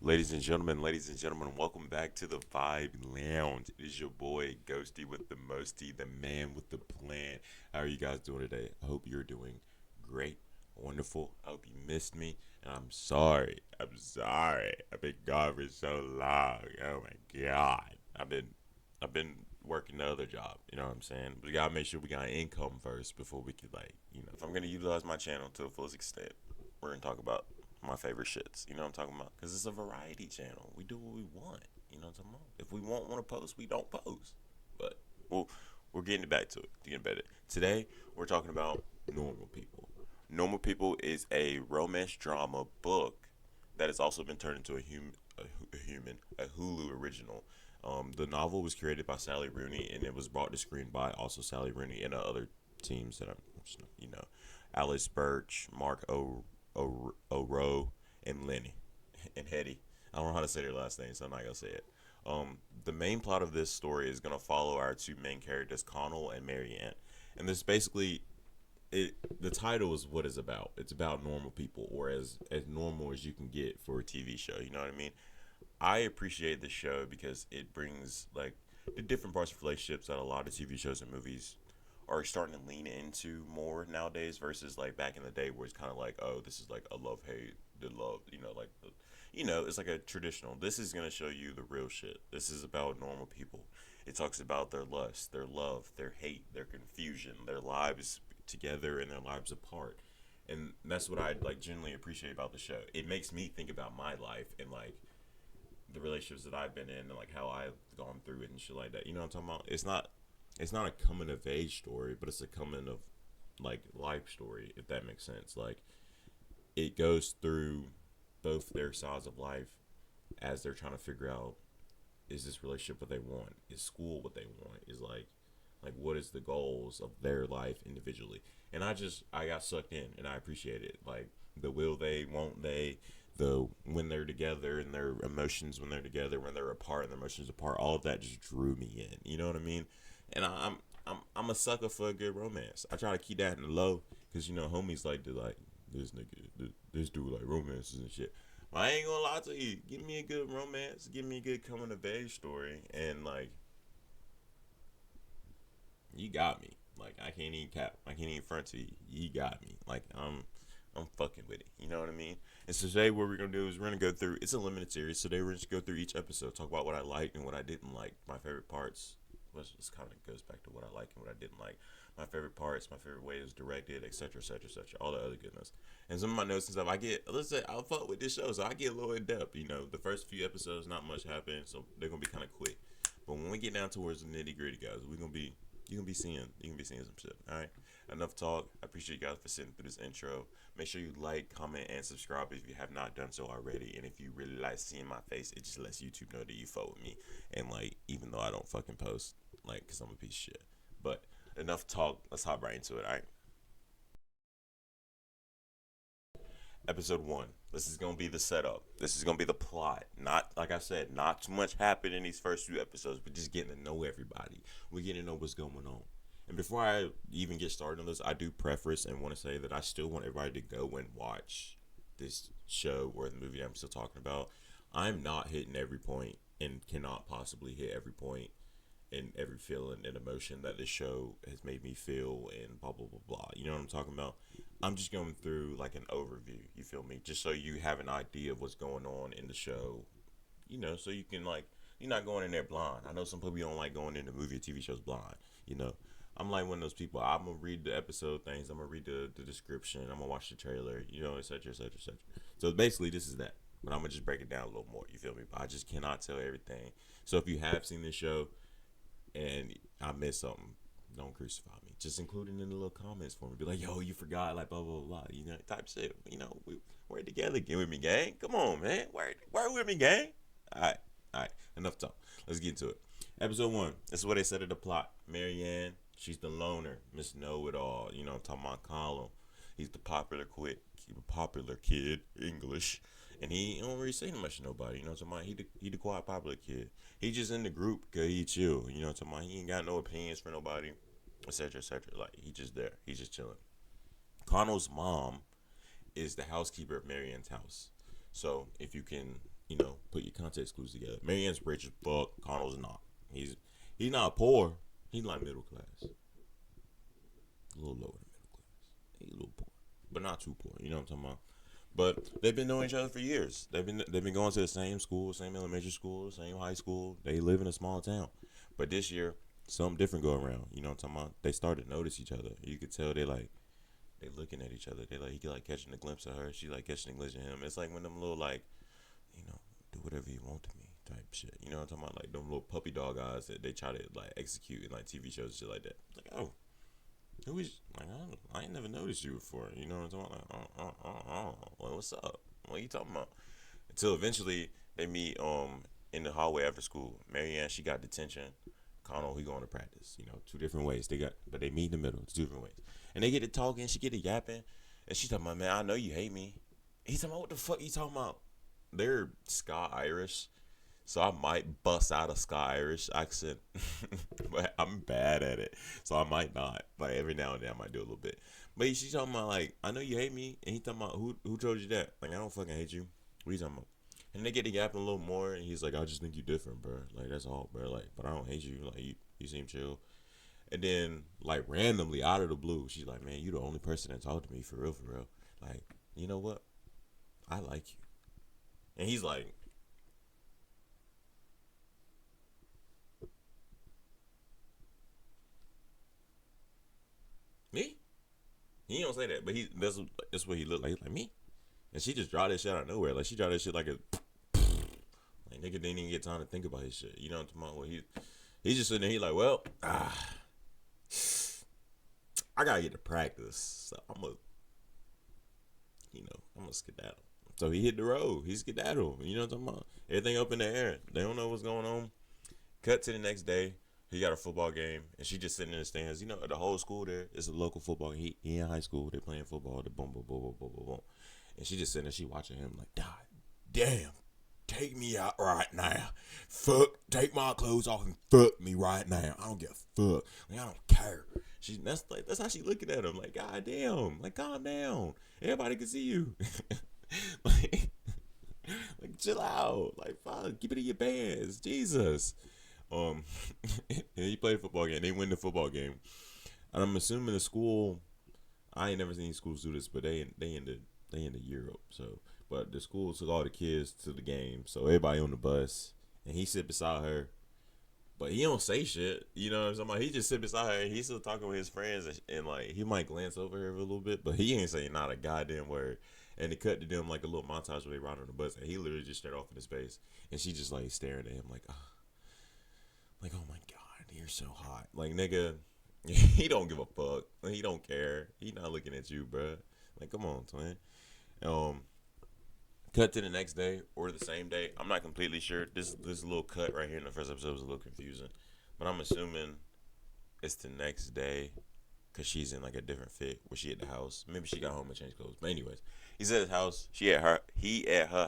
Ladies and gentlemen, welcome back to the Vibe Lounge. It is your boy Ghosty with the Mosty, the man with the plan. How are you guys doing today? I hope you're doing great, wonderful. I hope you missed me, and I'm sorry. I'm sorry. I've been gone for so long. Oh my god. I've been working the other job. You know what I'm saying? We gotta make sure we got income first before we could if I'm gonna utilize my channel to the fullest extent, we're gonna talk about my favorite shits. You know what I'm talking about? Because it's a variety channel. We do what we want. You know what I'm talking about? If we want to post, we don't post. But we're getting back to it. Getting better. Today we're talking about Normal People. Normal People is a romance drama book that has also been turned into a Hulu original. The novel was created by Sally Rooney and it was brought to screen by also Sally Rooney and other teams that I'm, you know, Alice Birch, Mark Oro, and Lenny and Hetty. I don't know how to say their last name, so I'm not gonna say it. The main plot of this story is gonna follow our two main characters, Connell and Marianne, and this basically it. The title is what it's about. It's about normal people, or as normal as you can get for a TV show. You know what I mean? I appreciate the show because it brings like the different parts of relationships that a lot of TV shows and movies are starting to lean into more nowadays versus like back in the day where it's kind of like, oh, this is like a love hate, the love, it's like a traditional. This is gonna show you the real shit. This is about normal people. It talks about their lust, their love, their hate, their confusion, their lives together and their lives apart. And that's what I like genuinely appreciate about the show. It makes me think about my life and like the relationships that I've been in and like how I've gone through it and shit like that. You know what I'm talking about? It's not a coming of age story, but it's a coming of like life story, if that makes sense. Like it goes through both their sides of life as they're trying to figure out, is this relationship what they want? Is school what they want? Is like what is the goals of their life individually? And I got sucked in and I appreciate it. Like the will they, won't they, the when they're together and their emotions when they're together, when they're apart and their emotions apart, all of that just drew me in. You know what I mean? And I'm a sucker for a good romance. I try to keep that in the low because homies like to like this nigga, this dude like romances and shit. But I ain't gonna lie to you. Give me a good romance. Give me a good coming of age story, and like you got me. Like I can't even cap. I can't even front to you. You got me. Like I'm fucking with it. You know what I mean? And so today what we're gonna do is we're gonna go through. It's a limited series. So today we're just gonna go through each episode, talk about what I liked and what I didn't like, my favorite parts. Which just kind of goes back to what I like and what I didn't like, my favorite parts, my favorite way it was directed, etc., etc., etc., all the other goodness. And some of my notes and stuff, let's say, I'll fuck with this show, so I get a little in depth. The first few episodes, not much happens, so they're gonna be kind of quick. But when we get down towards the nitty gritty, guys, you gonna be seeing some shit. All right, enough talk. I appreciate you guys for sitting through this intro. Make sure you like, comment, and subscribe if you have not done so already. And if you really like seeing my face, it just lets YouTube know that you fuck with me. And like, even though I don't fucking post, like, cause I'm a piece of shit. But enough talk. Let's hop right into it. All right. Episode one. This is gonna be the setup. This is gonna be the plot. Not like I said, not too much happened in these first few episodes, but just getting to know everybody. We're getting to know what's going on. And before I even get started on this, I do preface and want to say that I still want everybody to go and watch this show or the movie I'm still talking about. I'm not hitting every point and cannot possibly hit every point and every feeling and emotion that this show has made me feel and blah blah blah blah. You know what I'm talking about? I'm just going through like an overview. You feel me? Just so you have an idea of what's going on in the show. So you can like you're not going in there blind. I know some people don't like going into movie or TV shows blind. You know, I'm like one of those people. I'm gonna read the episode things. I'm gonna read the description. I'm gonna watch the trailer. etc. etc. etc. So basically, this is that. But I'm gonna just break it down a little more. You feel me? But I just cannot tell everything. So if you have seen this show, and I missed something, don't crucify me. Just include it in the little comments for me. Be like, yo, you forgot, like blah blah blah. Type shit. We're together. Get with me, gang. Come on, man. Work with me, gang. All right. Enough talk. Let's get into it. Episode one. This is what they said of the plot. Marianne, she's the loner, Miss Know It All. I'm talking about Colin. He's the popular kid, English, and he don't really say much to nobody. What I'm talking about? He the quiet popular kid. He just in the group cause he chill. What I'm talking about? He ain't got no opinions for nobody, etc. etc. Like he just there. He's just chilling. Connell's mom is the housekeeper of Marianne's house. So if you can put your context clues together. Marianne's rich as fuck. Connell's not. He's not poor. He's like middle class, a little lower than middle class. He's a little poor, but not too poor. You know what I'm talking about? But they've been knowing each other for years. They've been going to the same school, same elementary school, same high school. They live in a small town. But this year, something different go around. You know what I'm talking about? They started to notice each other. You could tell they looking at each other. He like catching a glimpse of her. She like catching a glimpse of him. It's like when them little like, do whatever you want to me type shit. You know what I'm talking about? Like them little puppy dog eyes that they try to like execute in like TV shows and shit like that. It's like, oh, who is like I ain't never noticed you before. You know what I'm talking about? Like, like, what's up? What are you talking about? Until eventually they meet in the hallway after school. Marianne, she got detention. Connell, he going to practice. Two different ways. But they meet in the middle. It's two different ways. And they get to talking. She get to yapping, and she talking about, man, I know you hate me. He's talking about, what the fuck you talking about? They're Sky Irish, so I might bust out a Sky Irish accent, but I'm bad at it, so I might not. Like every now and then, I might do a little bit. But she's talking about like, I know you hate me, and he talking about who told you that? Like I don't fucking hate you. What are you talking about? And they get to yapping a little more, and he's like, I just think you different, bro. Like that's all, bro. Like, but I don't hate you. Like you seem chill. And then like randomly out of the blue, she's like, man, you the only person that talked to me for real, for real. Like, you know what? I like you. And he's like, me? He don't say that, but that's what he looked like. He's like me. And she just draw that shit out of nowhere. Like she draw that shit like a like nigga didn't even get time to think about his shit. You know what I'm talking about? Well, he's just sitting there. He like, well, I gotta get to practice, so I'm gonna skedaddle. So he hit the road. He's skedaddle. You know what I'm talking about? Everything up in the air. They don't know what's going on. Cut to the next day. He got a football game, and she just sitting in the stands. The whole school there is a local football. He in high school. They're playing football. They boom, boom, boom, boom, boom, boom, boom. And she just sitting there. She watching him like, God damn, take me out right now. Fuck, take my clothes off and fuck me right now. I don't give a fuck. Like, I don't care. That's how she looking at him. Like, God damn. Like, calm down. Everybody can see you. like, like, chill out. Like, fuck, keep it in your pants. Jesus. Um, and he played a football game. They win the football game, and I'm assuming the school. I ain't never seen schools do this, but they ended Europe. So, but the school took all the kids to the game, so everybody on the bus, and he sit beside her, but he don't say shit. You know what I'm saying? Like, he just sit beside her, and he's still talking with his friends, and like he might glance over her a little bit, but he ain't saying not a goddamn word. And it cut to them like a little montage where they ride on the bus, and he literally just stared off into space, and she just like staring at him like, oh my god, you're so hot. Like nigga, he don't give a fuck. He don't care. He not looking at you, bro. Like come on, twin. Um, cut to the next day or the same day. I'm not completely sure. This little cut right here in the first episode was a little confusing, but I'm assuming it's the next day because she's in like a different fit where she at the house. Maybe she got home and changed clothes. But anyways, he's at his house. He at her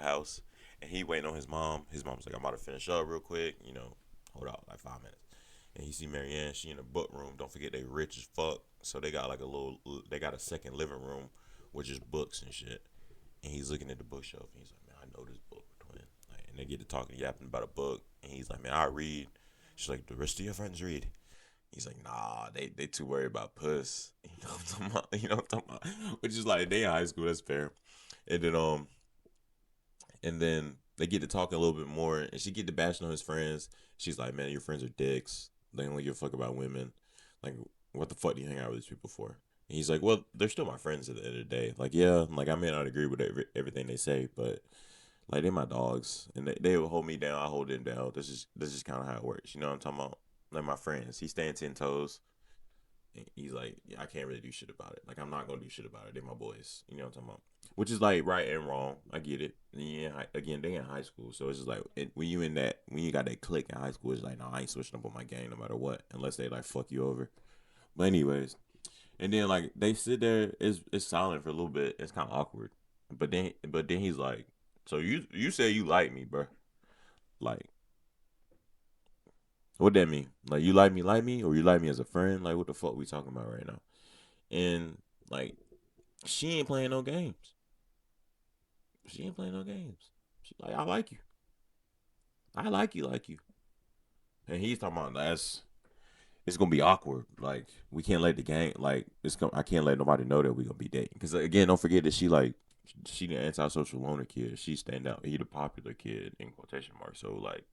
house, and he waiting on his mom. His mom's like, I'm about to finish up real quick. Hold out like 5 minutes. And he see Marianne. She in a book room. Don't forget they rich as fuck. So they got like they got a second living room with just books and shit. And he's looking at the bookshelf. And he's like, man, I know this book, twin. Like, and they get to talking, yapping about a book. And he's like, man, I read. She's like, the rest of your friends read. He's like, nah, they too worried about puss. You know what I'm talking about? You know what I'm talking about? Which is like, they in high school, that's fair. And then they get to talking a little bit more, and she get to bashing on his friends. She's like, man, your friends are dicks. They only give a fuck about women. Like, what the fuck do you hang out with these people for? And he's like, well, they're still my friends at the end of the day. Like, yeah, like I may not agree with everything they say, but like they're my dogs, and they will hold me down. I hold them down. This is kind of how it works. You know what I'm talking about? Like my friends, he's staying 10 toes. He's like, yeah, I can't really do shit about it. Like, I'm not gonna do shit about it. They're my boys. You know what I'm talking about? Which is like right and wrong. I get it. And yeah, again, they in high school, so it's just like when you got that click in high school, it's like, no, I ain't switching up on my game no matter what, unless they like fuck you over. But anyways, and then like they sit there, it's silent for a little bit. It's kind of awkward. But then he's like, so you say you like me, bro? Like, what that mean? Like, you like me, or you like me as a friend? Like, what the fuck we talking about right now? And like, she ain't playing no games. She ain't playing no games. She like, I like you. I like you. And he's talking about that's it's gonna be awkward. Like we can't let the gang like I can't let nobody know that we gonna be dating. Because again, don't forget that she the antisocial loner kid. She stand out. He the popular kid in quotation marks. So like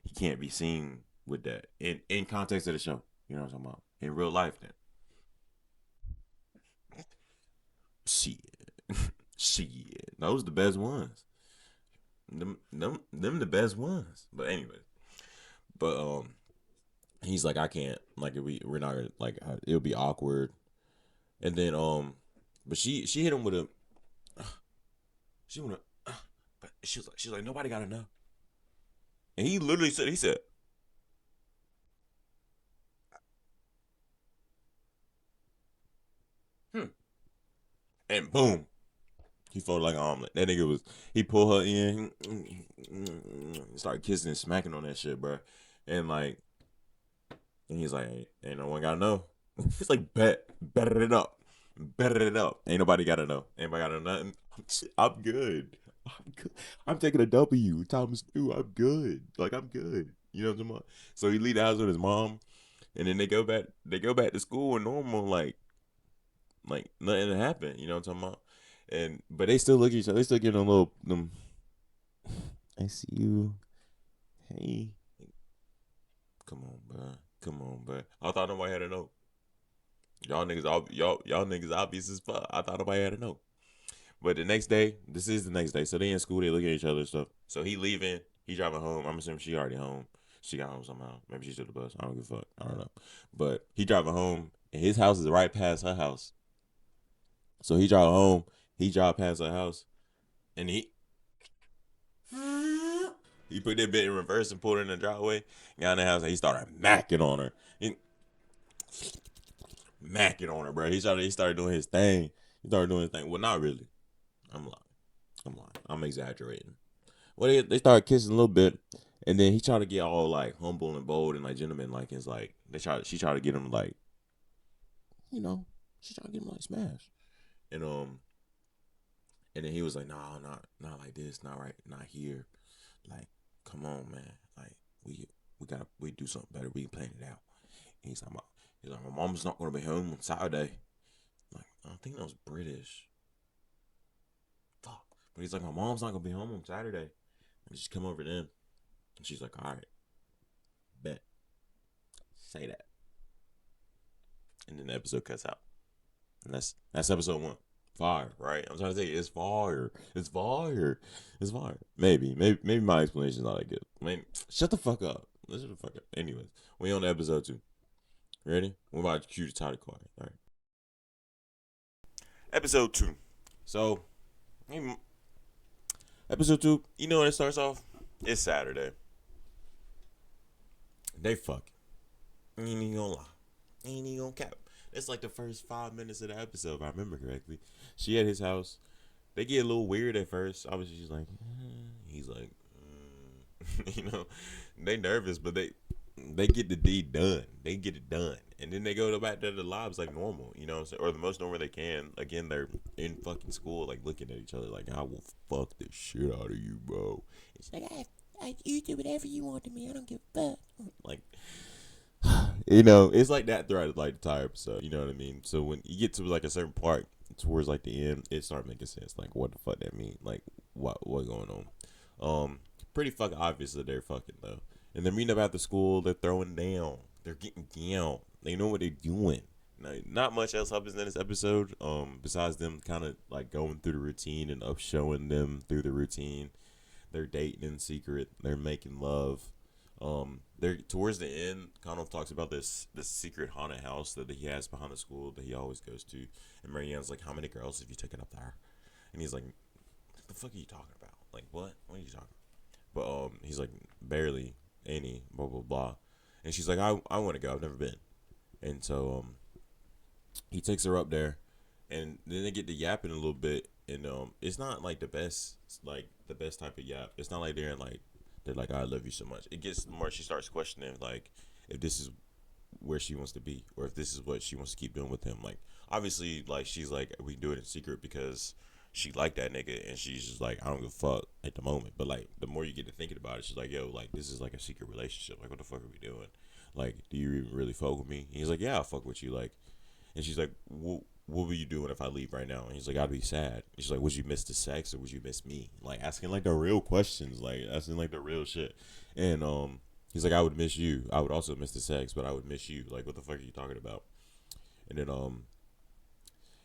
he can't be seen with that in context of the show. You know what I'm talking about? In real life, then shit, shit. Those the best ones. Them the best ones. But anyway, but he's like I can't like if we're not gonna like it'll be awkward. And then but she hit him with a she went but she's like nobody gotta know. And he literally said he said hmm. And boom, he folded like an omelet. That nigga was he pulled her in, started kissing and smacking on that shit, bro. And like and he's like ain't no one gotta know. He's like bet it up. Bet it up. Ain't nobody gotta know. Anybody gotta know nothing. I'm good. I'm good. I'm taking a W times two. I'm good. Like I'm good. You know what I'm talking about? So he leave the house with his mom, and then they go back. They go back to school and normal, like nothing happened. You know what I'm talking about? And but they still look at each other. They still give them a little them. I see you. Hey, come on, bro. Come on, bro. I thought nobody had to know. Y'all niggas obvious as fuck. I thought nobody had to know. But the next day, this is the next day. So they in school, they look at each other and stuff. So he leaving, he driving home. I'm assuming she already home. She got home somehow. Maybe she took the bus. I don't give a fuck. I don't know. But he driving home, and his house is right past her house. So he drive home. He drive past her house, and he put that bit in reverse and pulled it in the driveway. Got in the house, and he started macking on her. He macking on her, bro. He started doing his thing. He started doing his thing. Well, not really. I'm lying. I'm lying. I'm exaggerating. Well, they started kissing a little bit, and then he tried to get all like humble and bold and like gentleman, like it's like she tried to get him like you know she tried to get him like smash, and and then he was like, no, not like this, not right, not here, like come on, man, like we got to we do something better, we can plan it out. And he's like my mom's not gonna be home on Saturday, like I think that was British, fuck, but he's like my mom's not gonna be home on Saturday, and just come over then, and she's like all right, bet, say that. And then the episode cuts out. And that's episode one. Fire, right? I'm trying to say it's fire. It's fire. It's fire. Maybe my explanation is not that good. I mean, shut the fuck up. Let's shut the fuck up. Anyways, we on to episode two. Ready? We're about to cue the title card. All right. Episode 2. So, episode two. You know when it starts off? It's Saturday. They fuck. Ain't even gonna lie. Ain't even gonna cap. It's like the first 5 minutes of the episode, if I remember correctly. She at his house. They get a little weird at first. Obviously, she's like, He's like, you know, they nervous, but they get the deed done. They get it done. And then they go back to the lives like normal, you know what I'm saying? Or the most normal they can. Again, they're in fucking school, like looking at each other like, I will fuck the shit out of you, bro. It's like, you do whatever you want to me. I don't give a fuck. Like, it's like that throughout like the entire episode. You know what I mean? So when you get to like a certain part towards like the end, it starts making sense. Like what the fuck that mean? Like what going on? Pretty fucking obvious that they're fucking though. And they're meeting up after school. They're throwing down. They're getting down. They know what they're doing. Now, not much else happens in this episode. Besides them kind of like going through the routine and up showing them through the routine. They're dating in secret. They're making love. They're towards the end. Connell talks about this secret haunted house that he has behind the school that he always goes to. And Marianne's like, "How many girls have you taken up there?" And he's like, "What the fuck are you talking about? Like what? What are you talking about?" But he's like, "Barely any." Blah blah blah. And she's like, "I want to go. I've never been." And so he takes her up there, and then they get to yapping a little bit. And it's not like the best type of yap. It's not like they're like I love you so much. It gets more she starts questioning like if this is where she wants to be or if this is what she wants to keep doing with him. Like obviously like she's like we do it in secret because she liked that nigga, and she's just like, I don't give a fuck at the moment. But like, the more you get to thinking about it, she's like, yo, like this is like a secret relationship. Like, what the fuck are we doing? Like, do you even really fuck with me? And he's like, yeah, I fuck with you. Like, and she's like, what were you doing if I leave right now? And he's like, I'd be sad. And she's like, would you miss the sex or would you miss me? Like asking like the real questions, like asking like the real shit. And he's like, I would miss you. I would also miss the sex, but I would miss you. Like, what the fuck are you talking about?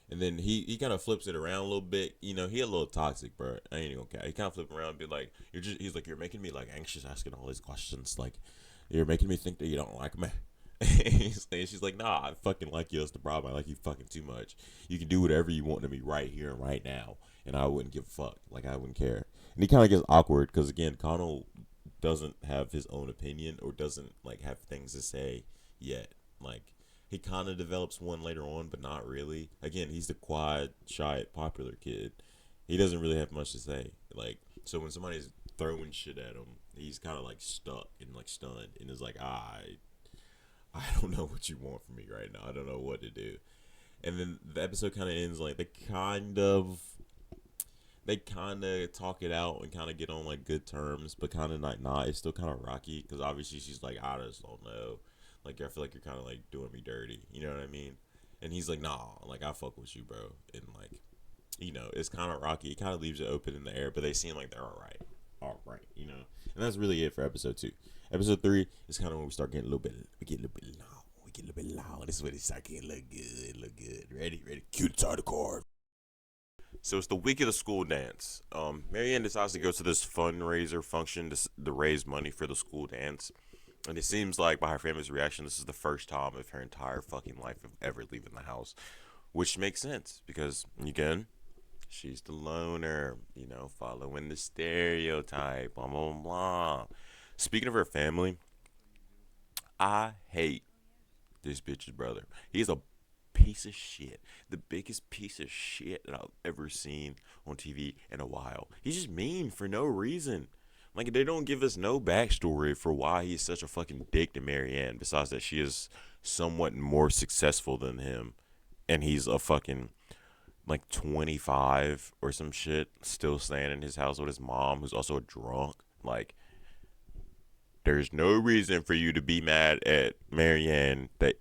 And then he kind of flips it around a little bit. You know, he a little toxic, bro. I ain't even gonna. He kind of flip around and be like, "You're just." He's like, "You're making me like anxious, asking all these questions. Like, you're making me think that you don't like me." And she's like, "Nah, I fucking like you. That's the problem. I like you fucking too much. You can do whatever you want to me right here and right now, and I wouldn't give a fuck. Like, I wouldn't care." And he kind of gets awkward because again, Connell doesn't have his own opinion or doesn't like have things to say yet. Like he kind of develops one later on, but not really. Again, he's the quiet, shy, popular kid. He doesn't really have much to say. Like so, when somebody's throwing shit at him, he's kind of like stuck and like stunned, and is like, I don't know what you want from me right now. I don't know what to do. And then the episode kind of ends like they kind of talk it out and kind of get on like good terms, but kind of like not. It's still kind of rocky because obviously she's like, I just don't know. Like I feel like you're kind of like doing me dirty. You know what I mean? And he's like, nah, like I fuck with you, bro. And like, you know, it's kind of rocky. It kind of leaves it open in the air, but they seem like they're all right. You know, and that's really it for episode 2. Episode 3 is kind of when we start getting a little bit, we get a little bit loud. We get a little bit loud. This is when it start getting look good, look good. Ready. Cue the title card. So it's the week of the school dance. Marianne decides to go to this fundraiser function to raise money for the school dance. And it seems like by her family's reaction, this is the first time of her entire fucking life of ever leaving the house. Which makes sense because, again, she's the loner, you know, following the stereotype, blah, blah, blah. Speaking of her family, I hate this bitch's brother. He's a piece of shit. The biggest piece of shit that I've ever seen on TV in a while. He's just mean for no reason. Like they don't give us no backstory for why he's such a fucking dick to Marianne. Besides that, she is somewhat more successful than him, and he's a fucking like 25 or some shit, still staying in his house with his mom, who's also a drunk. Like, there's no reason for you to be mad at Marianne that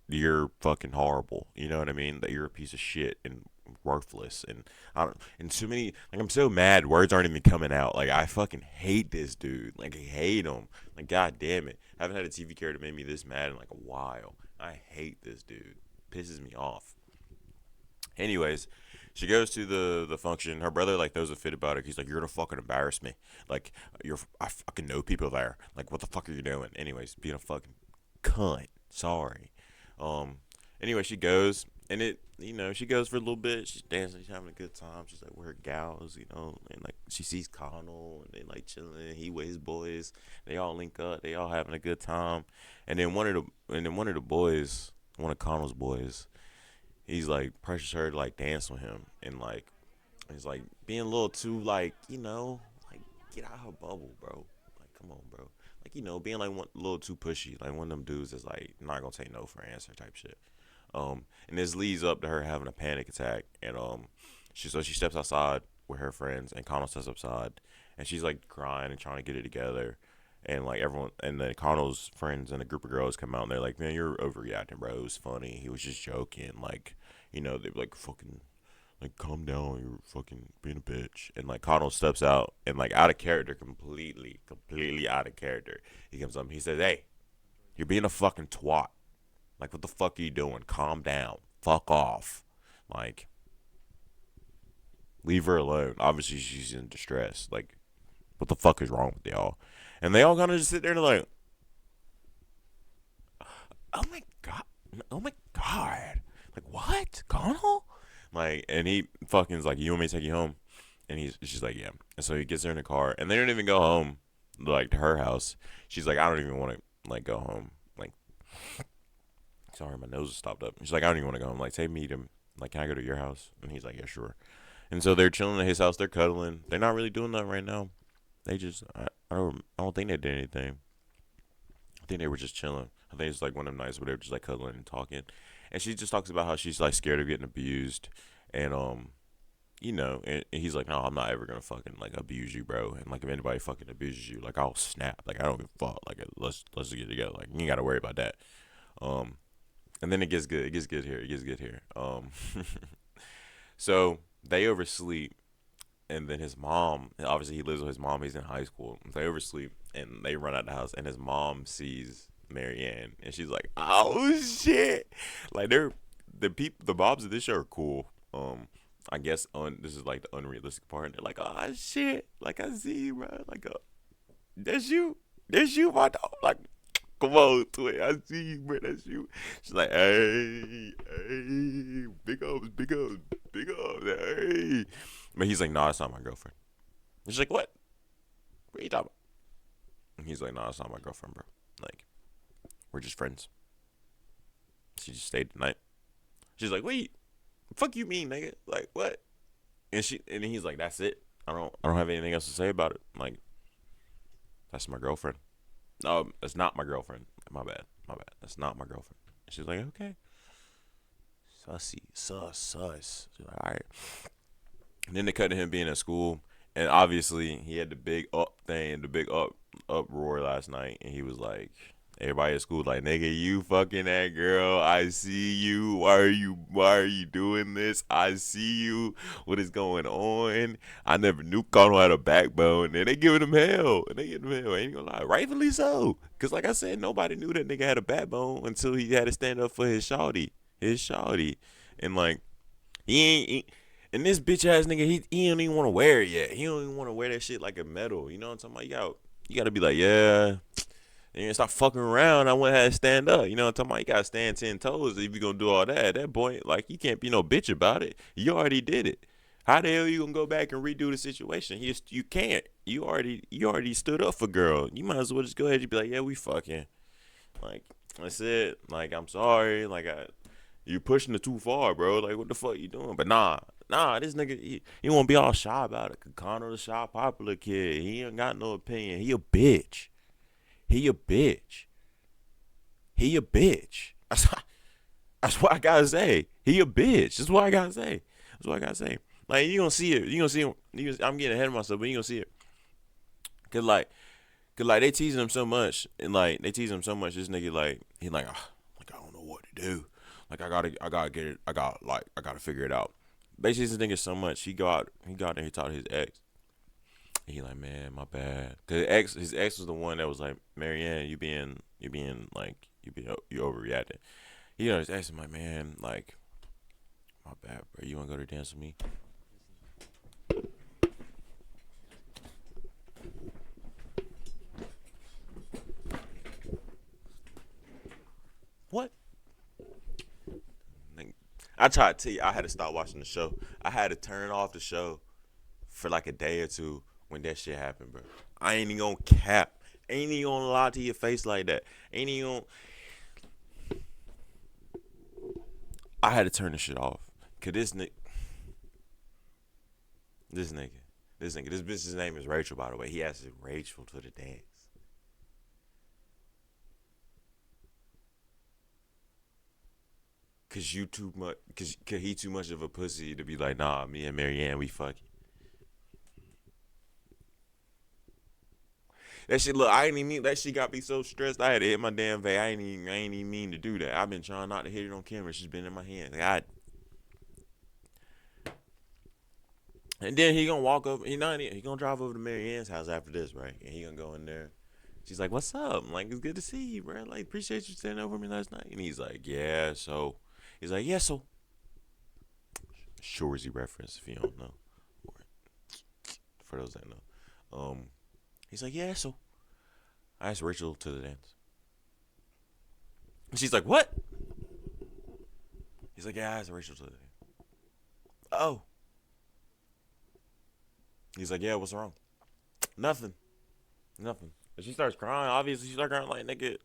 you're fucking horrible. You know what I mean? That you're a piece of shit and worthless. And I don't. And too many. Like I'm so mad. Words aren't even coming out. Like I fucking hate this dude. Like I hate him. Like god damn it. I haven't had a TV character make me this mad in like a while. I hate this dude. Pisses me off. Anyways, she goes to the function. Her brother like throws a fit about it. He's like, "You're gonna fucking embarrass me. Like I fucking know people there. Like what the fuck are you doing?" Anyways, being a fucking cunt. Sorry. Um. Anyway, she goes and she goes for a little bit. She's dancing. She's having a good time. She's like with her gals, and like she sees Connell and they like chilling. He with his boys. They all link up. They all having a good time. One of the boys, one of Connell's boys, he's like pressures her to like dance with him and like he's like being a little too like like get out of her bubble, bro. Like come on, bro. Like being like a little too pushy, like one of them dudes that's like not gonna take no for an answer type shit. And this leads up to her having a panic attack, and she steps outside with her friends, and Connell steps outside, and she's like crying and trying to get it together, and like everyone, and then Connell's friends and a group of girls come out, and they're like, "Man, you're overreacting, bro. It was funny. He was just joking. Like, they were like fucking." Like, calm down, you're fucking being a bitch. And, like, Connell steps out and, like, out of character, completely out of character. He comes up and he says, "Hey, you're being a fucking twat. Like, what the fuck are you doing? Calm down. Fuck off. Like, leave her alone. Obviously, she's in distress. Like, what the fuck is wrong with y'all?" And they all kind of just sit there and like, "Oh my god. Oh my god. Like, what? Connell?" Like, and he fucking's like, "You want me to take you home?" And she's like, "Yeah." And so he gets her in the car, and they don't even go home, like to her house. She's like, "I don't even want to like go home. Like, sorry, my nose is stopped up." She's like, "I don't even want to go home. Like, take me to like, can I go to your house?" And he's like, "Yeah, sure." And so they're chilling at his house. They're cuddling. They're not really doing that right now. They just, I don't think they did anything. I think they were just chilling. I think it's like one of them nights where they were just like cuddling and talking. And she just talks about how she's like scared of getting abused, and and he's like, no, I'm not ever gonna fucking like abuse you, bro. And like if anybody fucking abuses you, like I'll snap. Like I don't give a fuck. Like let's get together. Like you ain't gotta worry about that. Um, and then it gets good. It gets good here. It gets good here. So they oversleep, and then his mom. Obviously, he lives with his mom. He's in high school. They oversleep, and they run out the house, and his mom sees Marianne, and she's like, "Oh shit!" Like the Bobs of this show are cool. I guess this is like the unrealistic part. They're like, "Oh shit!" Like I see you, bro. Like, that's you, my dog. Like, come on, twin. I see you, bro. That's you. She's like, hey, big ups, big ups, big ups, hey. But he's like, nah, it's not my girlfriend. She's like, what are you talking about? And he's like, nah, it's not my girlfriend, bro. Like, we're just friends. She just stayed the night. She's like, wait, fuck you mean, nigga? Like, what? And he's like, that's it. I don't have anything else to say about it. Like, that's my girlfriend. No, that's not my girlfriend. My bad. My bad. That's not my girlfriend. She's like, okay. Sussy. Sus. She's like, all right. And then they cut to him being at school. And obviously, he had the big up thing, the big uproar last night. And he was like, everybody at school like, nigga, you fucking that girl. I see you. Why are you doing this? I see you. What is going on? I never knew Connell had a backbone. And they giving him hell. And they giving him hell. I ain't gonna lie. Rightfully so. Cause like I said, nobody knew that nigga had a backbone until he had to stand up for his shawty. His shawty. And like, and this bitch ass nigga, he don't even want to wear it yet. He don't even want to wear that shit like a medal. You know what I'm talking about? You gotta be like, yeah. And stop fucking around. I went ahead and stand up. You know what I'm talking about? You gotta stand 10 toes if you gonna do all that. At that point, like you can't be no bitch about it. You already did it. How the hell you gonna go back and redo the situation? You can't. You already stood up for girl. You might as well just go ahead and be like, yeah, we fucking. Like that's it. Like I'm sorry. Like you pushing it too far, bro. Like what the fuck you doing? But nah, this nigga he won't be all shy about it. Connor the shy popular kid. He ain't got no opinion. He a bitch. He a bitch. He a bitch. That's what I gotta say. He a bitch. That's what I gotta say. That's what I gotta say. Like you gonna see it. You gonna see him. I'm getting ahead of myself, but you gonna see it. Cause like they teasing him so much, and like they teasing him so much. This nigga like he like I don't know what to do. Like I gotta get it. I gotta figure it out. Basically, this nigga so much. He got there. He talked to his ex. And he like, man, my bad. Cause his ex was the one that was like, Marianne, you overreacting. His ex is like, man, like, my bad, bro. You wanna go to dance with me? What? I tried to tell you, I had to stop watching the show. I had to turn off the show for like a day or two when that shit happened, bro. I ain't even gonna cap. Ain't even gonna lie to your face like that. Ain't even gonna. I had to turn the shit off. Cause this bitch's name is Rachel, by the way. He asked Rachel to the dance. Cause you too much. Cause he too much of a pussy to be like, nah, me and Marianne, we fucking. That shit, look, I ain't even mean that shit got me so stressed. I had to hit my damn vape. I ain't even mean to do that. I've been trying not to hit it on camera. It's just been in my hand. And then he gonna walk up. He gonna drive over to Marianne's house after this, right? And he gonna go in there. She's like, "What's up?" I'm like, "It's good to see you, bro. Like, appreciate you standing over me last night." And he's like, "Yeah." So he's like, "Yeah." So Shorzy reference, if you don't know, or for those that know. He's like, "Yeah." So I asked Rachel to the dance. And she's like, "What?" He's like, "Yeah, I asked Rachel to the dance." Oh. He's like, "Yeah, what's wrong?" Nothing. Nothing. And she starts crying. Obviously, she starts crying like nigga,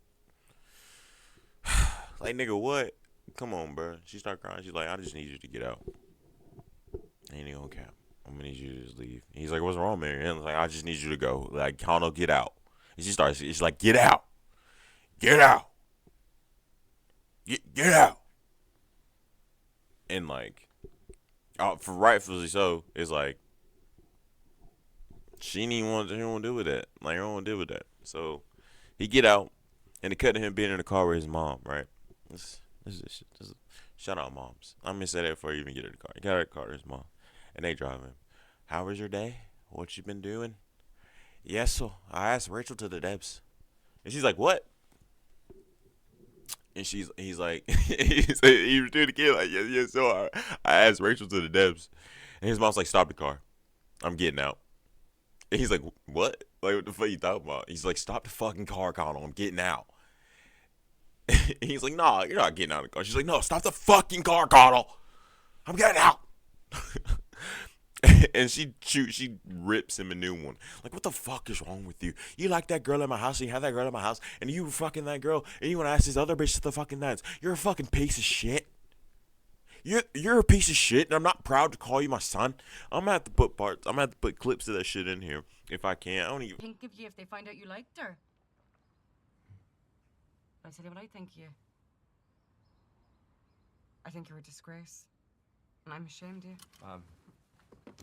like nigga, what? Come on, bro. She started crying. She's like, I just need you to get out. Ain't even gonna cap. I'm gonna need you to just leave. He's like, what's wrong, man? And like, I just need you to go. Like, Kano, get out. And she's like, get out. Get out. Get out. And like, For rightfully so, it's like she don't want to deal with that. Like, I don't want to deal with that. So he get out, and it cut to him being in the car with his mom. Right. This shout out moms. I'm gonna say that before you even get in the car. He got out of the car with his mom, and they driving. How was your day? What you been doing? Yes, so I asked Rachel to the depths, and she's like, "What?" And he's like, he was doing it again, like, yes, so I asked Rachel to the depths, and his mom's like, "Stop the car, I'm getting out." And he's like, "What? Like, what the fuck you talking about?" He's like, "Stop the fucking car, Connell, I'm getting out." And he's like, "Nah, you're not getting out of the car." She's like, "No, stop the fucking car, Connell, I'm getting out." And she rips him a new one. Like, what the fuck is wrong with you? You like that girl at my house, and you have that girl at my house, and you fucking that girl, and you want to ask this other bitch to the fucking dance. You're a fucking piece of shit. You're a piece of shit, and I'm not proud to call you my son. I'm gonna have to put parts. I'm gonna have to put clips of that shit in here if I can. I don't even. Think of you if they find out you liked her. I tell you what I think of you. I think you're a disgrace. And I'm ashamed of you.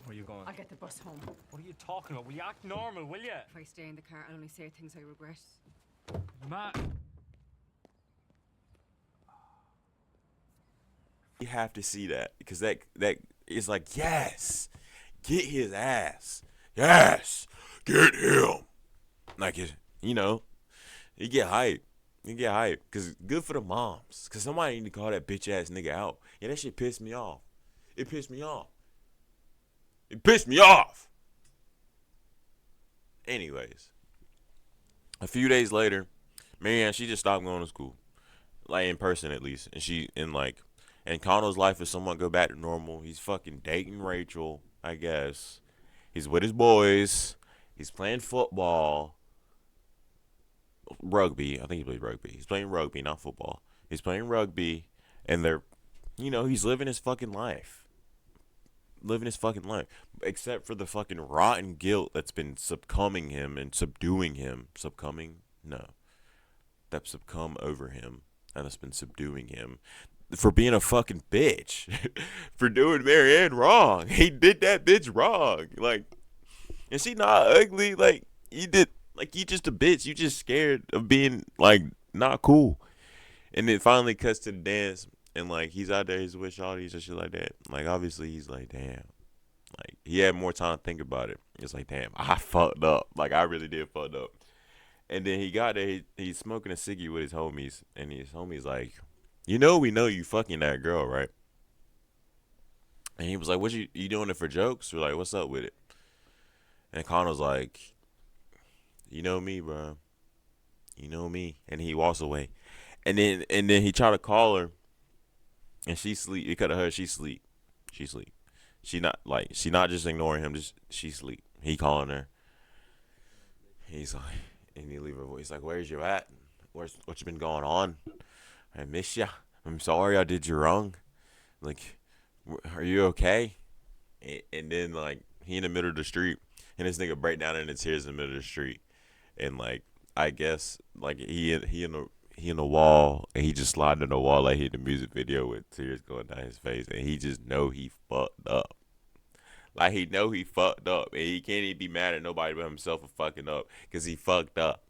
Where are you going? I'll get the bus home. What are you talking about? Will you act normal, will you? If I stay in the car, I'll only say things I regret. Matt. You have to see that because that is like, yes, get his ass, yes, get him. Like, you know, you get hype. You get hype because good for the moms. Because somebody need to call that bitch ass nigga out. Yeah, that shit pissed me off. It pissed me off. It pissed me off. Anyways, a few days later, Marianne, she just stopped going to school, like in person at least, and Connell's life is somewhat go back to normal. He's fucking dating Rachel, I guess. He's with his boys. He's playing football, rugby. I think he plays rugby. He's playing rugby, not football. He's playing rugby, and he's living his fucking life. Living his fucking life, except for the fucking rotten guilt that's been succumbing him and subduing him. Succumbing? No. That's succumb over him and that's been subduing him for being a fucking bitch. For doing Marianne wrong. He did that bitch wrong. Like, and she not ugly. Like, you just a bitch. You just scared of being, like, not cool. And it finally cuts to the dance. And, like, he's out there, he's with shawty's and shit like that. Like, obviously, he's like, damn. Like, he had more time to think about it. It's like, damn, I fucked up. Like, I really did fucked up. And then he got there, he's smoking a ciggy with his homies. And his homies like, we know you fucking that girl, right? And he was like, you doing it for jokes? We're like, what's up with it? And Connor's like, you know me, bro. You know me. And he walks away. And then he tried to call her. And she sleep. It cut to her. She sleep. She sleep. She not just ignoring him. Just she sleep. He calling her. He's like, and he leave her voice like, "Where's you at? What you been going on? I miss ya. I'm sorry I did you wrong. Like, are you okay?" And then like he in the middle of the street, and this nigga break down into tears in the middle of the street, and like I guess like he in the wall, and he just sliding in the wall like he in the music video with tears going down his face, and he just know he fucked up. Like he know he fucked up, and he can't even be mad at nobody but himself for fucking up, cause he fucked up.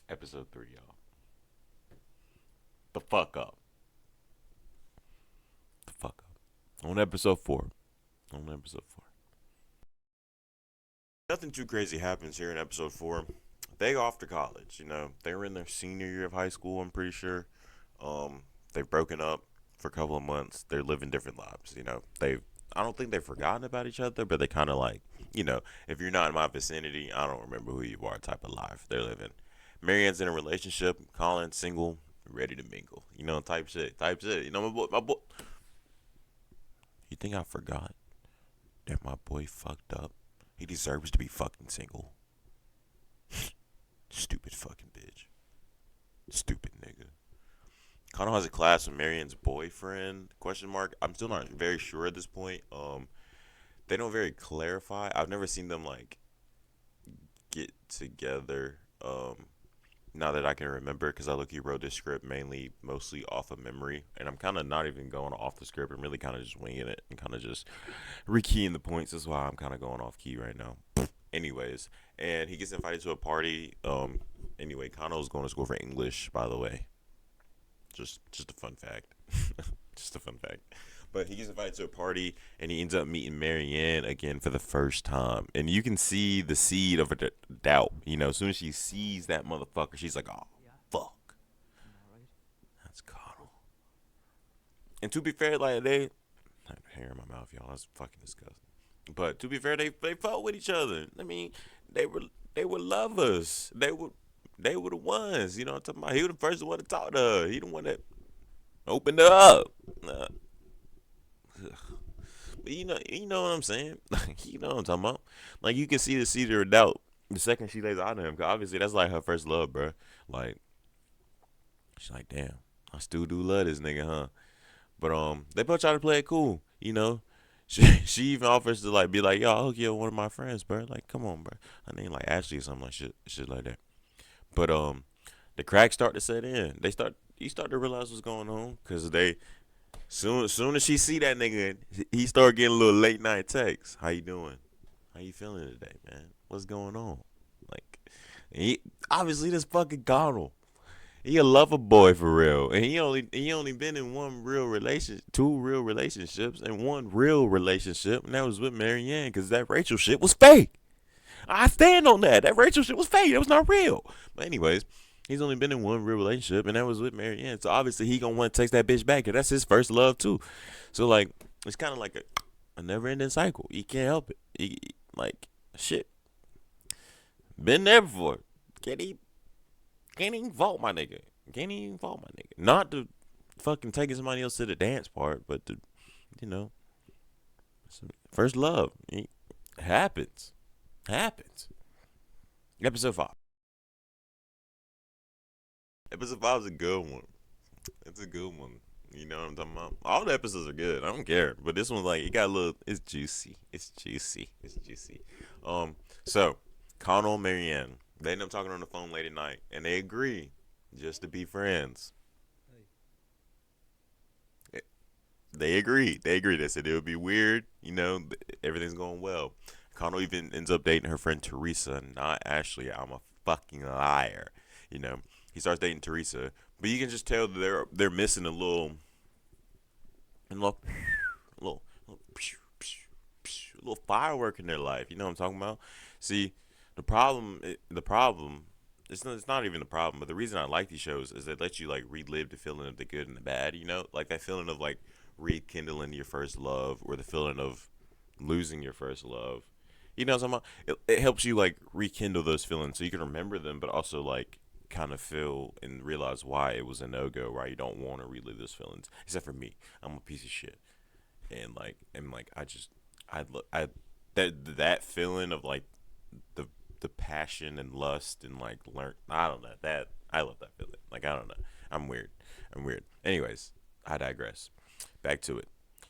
Episode 3, y'all. The fuck up. The fuck up. On episode 4. On episode 4. Nothing too crazy happens here in episode 4. They off to college, They were in their senior year of high school, I'm pretty sure. They've broken up for a couple of months. They're living different lives. I don't think they've forgotten about each other, but they kind of like, if you're not in my vicinity, I don't remember who you are type of life they're living. Marianne's in a relationship, Colin's single, ready to mingle. Type shit. Type shit. My boy. You think I forgot that my boy fucked up? He deserves to be fucking single. Stupid fucking bitch. Stupid nigga. Connell has a class with Marianne's boyfriend? Question mark. I'm still not very sure at this point. They don't very clarify. I've never seen them like get together. Now that I can remember, because I look, he wrote this script mostly off of memory, and I'm kind of not even going off the script. I'm really kind of just winging it and kind of just rekeying the points. That's why I'm kind of going off key right now. Anyways, and he gets invited to a party. Anyway, Kano's going to school for English, by the way. Just a fun fact. Just a fun fact. But he gets invited to a party, and he ends up meeting Marianne again for the first time. And you can see the seed of a doubt. You know, as soon as she sees that motherfucker, she's like, oh, fuck. That's Connell. And to be fair, like, I have hair in my mouth, y'all. That's fucking disgusting. But to be fair, they fought with each other. I mean, they were lovers. They were the ones. You know what I'm talking about? He was the first one to talk to her. He the one that opened her up. But you know what I'm saying. You know what I'm talking about. Like, you can see the seed of her doubt the second she lays out on him. Cause obviously that's like her first love, bro. Like, she's like, damn, I still do love this nigga, huh? But they both try to play it cool. You know, she even offers to like be like, yo, I'll hook you up with one of my friends, bro. Like, come on, bro. I name like Ashley or something like shit like that. But the cracks start to set in. You start to realize what's going on, cause they soon as she see that nigga, he start getting a little late night texts. How you doing? How you feeling today, man? What's going on? Like, he obviously this fucking Donald. He a lover boy for real, and he only been in two real relationships, and one real relationship, and that was with Marianne, cause that Rachel shit was fake. I stand on that. That Rachel shit was fake. That was not real. But anyways, he's only been in one real relationship, and that was with Marianne. So obviously he gonna want to text that bitch back, cause that's his first love too. So like, it's kind of like a never-ending cycle. He can't help it. Like, shit. Been there before. Can't even fault my nigga. Can't even fault my nigga. Not to fucking taking somebody else to the dance part, but to, you know, first love. It happens. Episode 5. Episode 5 is a good one. It's a good one. You know what I'm talking about? All the episodes are good. I don't care. But this one's like, it got a little, it's juicy. So, Connell and Marianne, they end up talking on the phone late at night, and they agree just to be friends. They agree. They said it would be weird. You know, everything's going well. Connell even ends up dating her friend Teresa, not Ashley. I'm a fucking liar. You know, he starts dating Teresa, but you can just tell that they're missing a little little firework in their life. You know what I'm talking about? See, the problem, it's not even the problem, but the reason I like these shows is they let you like relive the feeling of the good and the bad. You know, like that feeling of like rekindling your first love, or the feeling of losing your first love. You know what I'm talking about? It helps you like rekindle those feelings so you can remember them, but also like kind of feel and realize why it was a no-go, why you don't want to relive those feelings. Except for me, I'm a piece of shit, and I that feeling of like the passion and lust and like learn, I don't know, that I love that feeling. Like, I don't know, I'm weird. Anyways, I digress. Back to it.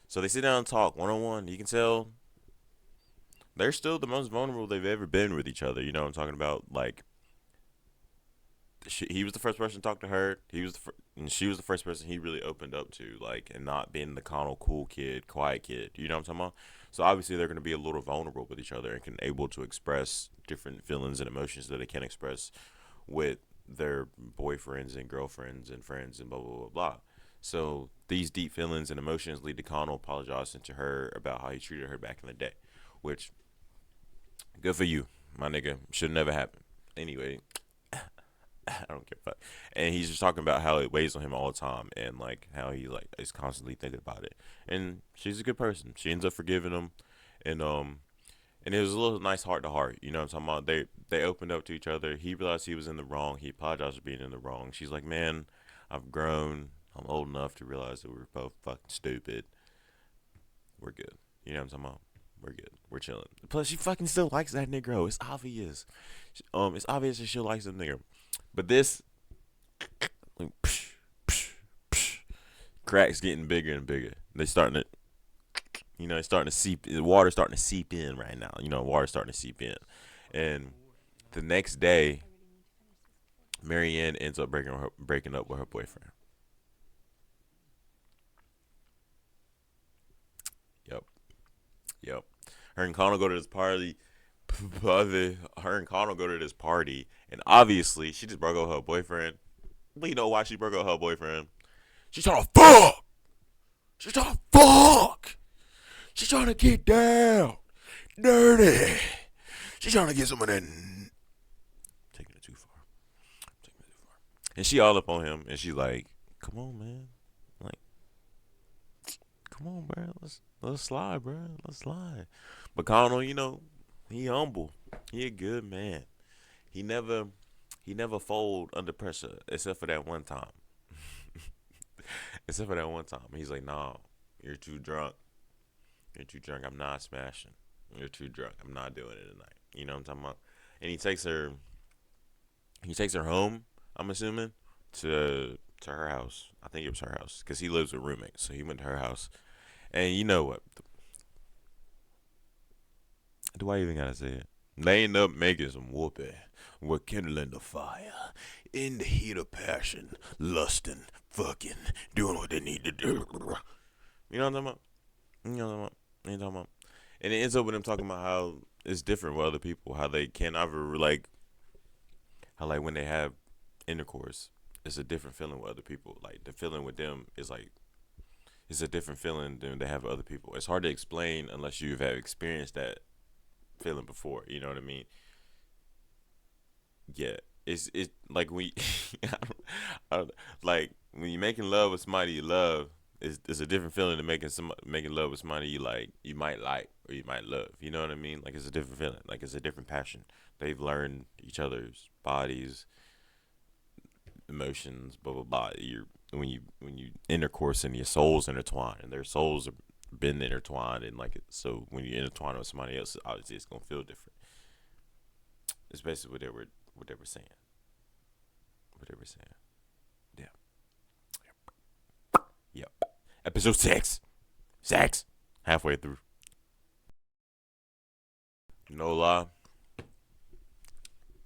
So they sit down and talk one on one. You can tell they're still the most vulnerable they've ever been with each other. You know what I'm talking about? Like, he was the first person to talk to her. And she was the first person he really opened up to, like, and not being the Connell cool kid, quiet kid. You know what I'm talking about? So obviously they're going to be a little vulnerable with each other and can able to express different feelings and emotions that they can't express with their boyfriends and girlfriends and friends and blah blah blah blah. So these deep feelings and emotions lead to Connell apologizing to her about how he treated her back in the day, which, good for you, my nigga. Should never happen. Anyway, I don't give a fuck. And he's just talking about how it weighs on him all the time, and like how he like is constantly thinking about it. And she's a good person. She ends up forgiving him, and it was a little nice heart to heart. You know what I'm talking about? They opened up to each other. He realized he was in the wrong. He apologized for being in the wrong. She's like, man, I've grown. I'm old enough to realize that we're both fucking stupid. We're good. You know what I'm talking about? We're good. We're chilling. Plus, she fucking still likes that nigga. It's obvious. It's obvious that she likes that nigga. But this, like, cracks getting bigger and bigger. They starting to, it's starting to seep. The water's starting to seep in right now. Water's starting to seep in, and The next day, Marianne ends up breaking up with her boyfriend. Yep, yep. Her and Connell go to this party. Her and Connell go to this party, and obviously she just broke up with her boyfriend. We know why she broke up with her boyfriend. She's trying to fuck. She's trying to fuck. She's trying to get down, dirty. She's trying to get some of that. Taking it too far. Taking it too far. And she all up on him, and she's like, "Come on, man. Like, come on, bro. Let's slide, bro. Let's slide." But Connell, he humble. He a good man. He never fold under pressure, except for that one time. Except for that one time, he's like, "Nah, you're too drunk. You're too drunk. I'm not smashing. You're too drunk. I'm not doing it tonight." You know what I'm talking about? And he takes her. He takes her home. I'm assuming to her house. I think it was her house because he lives with roommates. So he went to her house, and you know what? Do I even gotta say it? They end up making some whoopee. We're kindling the fire in the heat of passion, lusting, fucking, doing what they need to do. You know what I'm talking about? You know what I'm talking about? You know what I'm talking about? And it ends up with them talking about how it's different with other people, how they can't ever how when they have intercourse, it's a different feeling with other people. Like the feeling with them is it's a different feeling than they have with other people. It's hard to explain unless you've have experienced that feeling before. You know what I mean? Yeah, it's like when like when you're making love with somebody you love. It's a different feeling than making love with somebody you might like or you might love. You know what I mean? Like it's a different feeling. Like it's a different passion. They've learned each other's bodies, emotions, blah blah blah. When you intercourse and your souls intertwine and their souls have been intertwined and so when you intertwine with somebody else, obviously it's gonna feel different. It's basically what they were saying. What they were saying. Yeah. Yep. Episode 6. 6. Halfway through. No lie.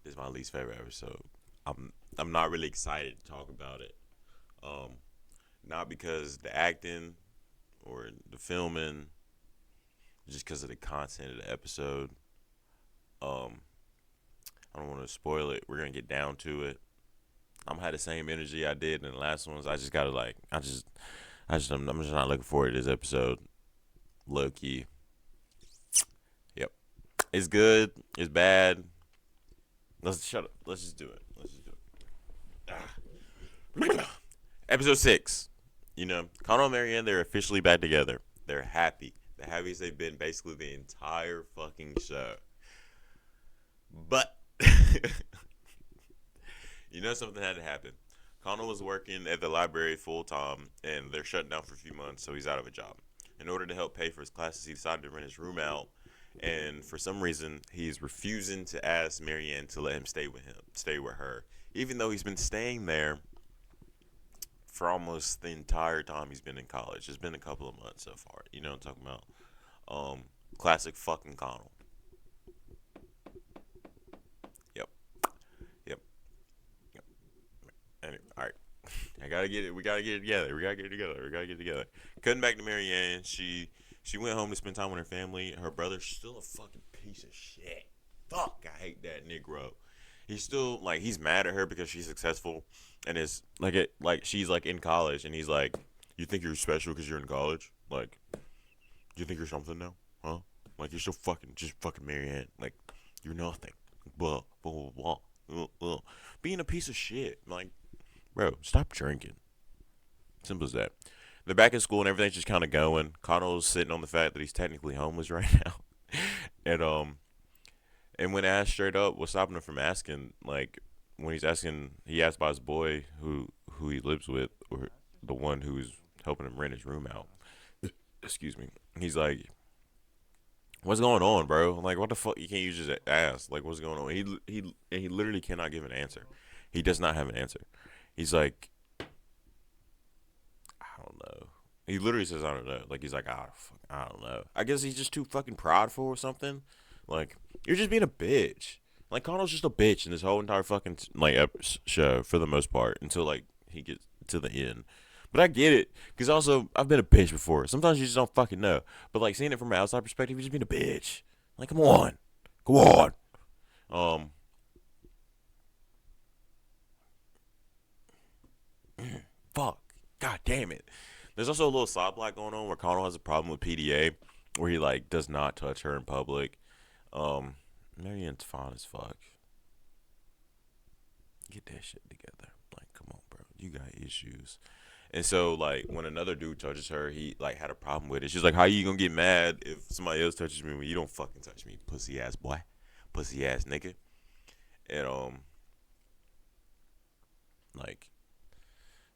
This is my least favorite episode. I'm not really excited to talk about it. Not because the acting or the filming, just because of the content of the episode. I don't want to spoil it. We're gonna get down to it. I'm had the same energy I did in the last ones. I just gotta I'm just not looking forward to this episode. Low key. Yep. It's good. It's bad. Let's shut up. Let's just do it. Let's just do it. Episode 6. Connell and Marianne, they're officially back together. They're happy. The happiest they've been basically the entire fucking show. But something had to happen. Connell was working at the library full time, and they're shutting down for a few months, so he's out of a job. In order to help pay for his classes, he decided to rent his room out, and for some reason, he's refusing to ask Marianne to let him stay with her, even though he's been staying there for almost the entire time he's been in college. It's been a couple of months so far. You know what I'm talking about? Classic fucking Connell. Yep. Yep. Yep. Anyway, all right. I gotta get it. We gotta get it together. We gotta get it together. Cutting back to Marianne, she went home to spend time with her family. Her brother's still a fucking piece of shit. Fuck, I hate that Negro. He's still he's mad at her because she's successful, and it's she's in college, and he's like, "You think you're special because you're in college? Like, do you think you're something now? Huh? Like you're so just fucking Marianne. Like you're nothing. Blah blah blah blah. Being a piece of shit. Like, bro, stop drinking. Simple as that. They're back in school and everything's just kind of going. Connell's sitting on the fact that he's technically homeless right now, and when asked straight up, what's stopping him from asking? Like when he's asking, he asked about his boy who he lives with, or the one who's helping him rent his room out. Excuse me. He's like, "What's going on, bro? Like, what the fuck? You can't just ask. Like, what's going on?" He literally cannot give an answer. He does not have an answer. He's like, "I don't know." He literally says, "I don't know." Like he's like, I don't know. I guess he's just too fucking prideful or something. Like you're just being a bitch. Like Connell's just a bitch in this whole entire fucking like show for the most part until like he gets to the end. But I get it because also I've been a bitch before. Sometimes you just don't fucking know. But like seeing it from an outside perspective, he's just being a bitch. Like come on, come on. Um, fuck, god damn it. There's also a little side plot going on where Connell has a problem with PDA, where he like does not touch her in public. Marianne's fine as fuck. Get that shit together. Like, come on, bro. You got issues. And so, like, when another dude touches her, he, like, had a problem with it. She's like, how you gonna get mad if somebody else touches me when you don't fucking touch me, pussy ass boy? Pussy ass nigga. And, like,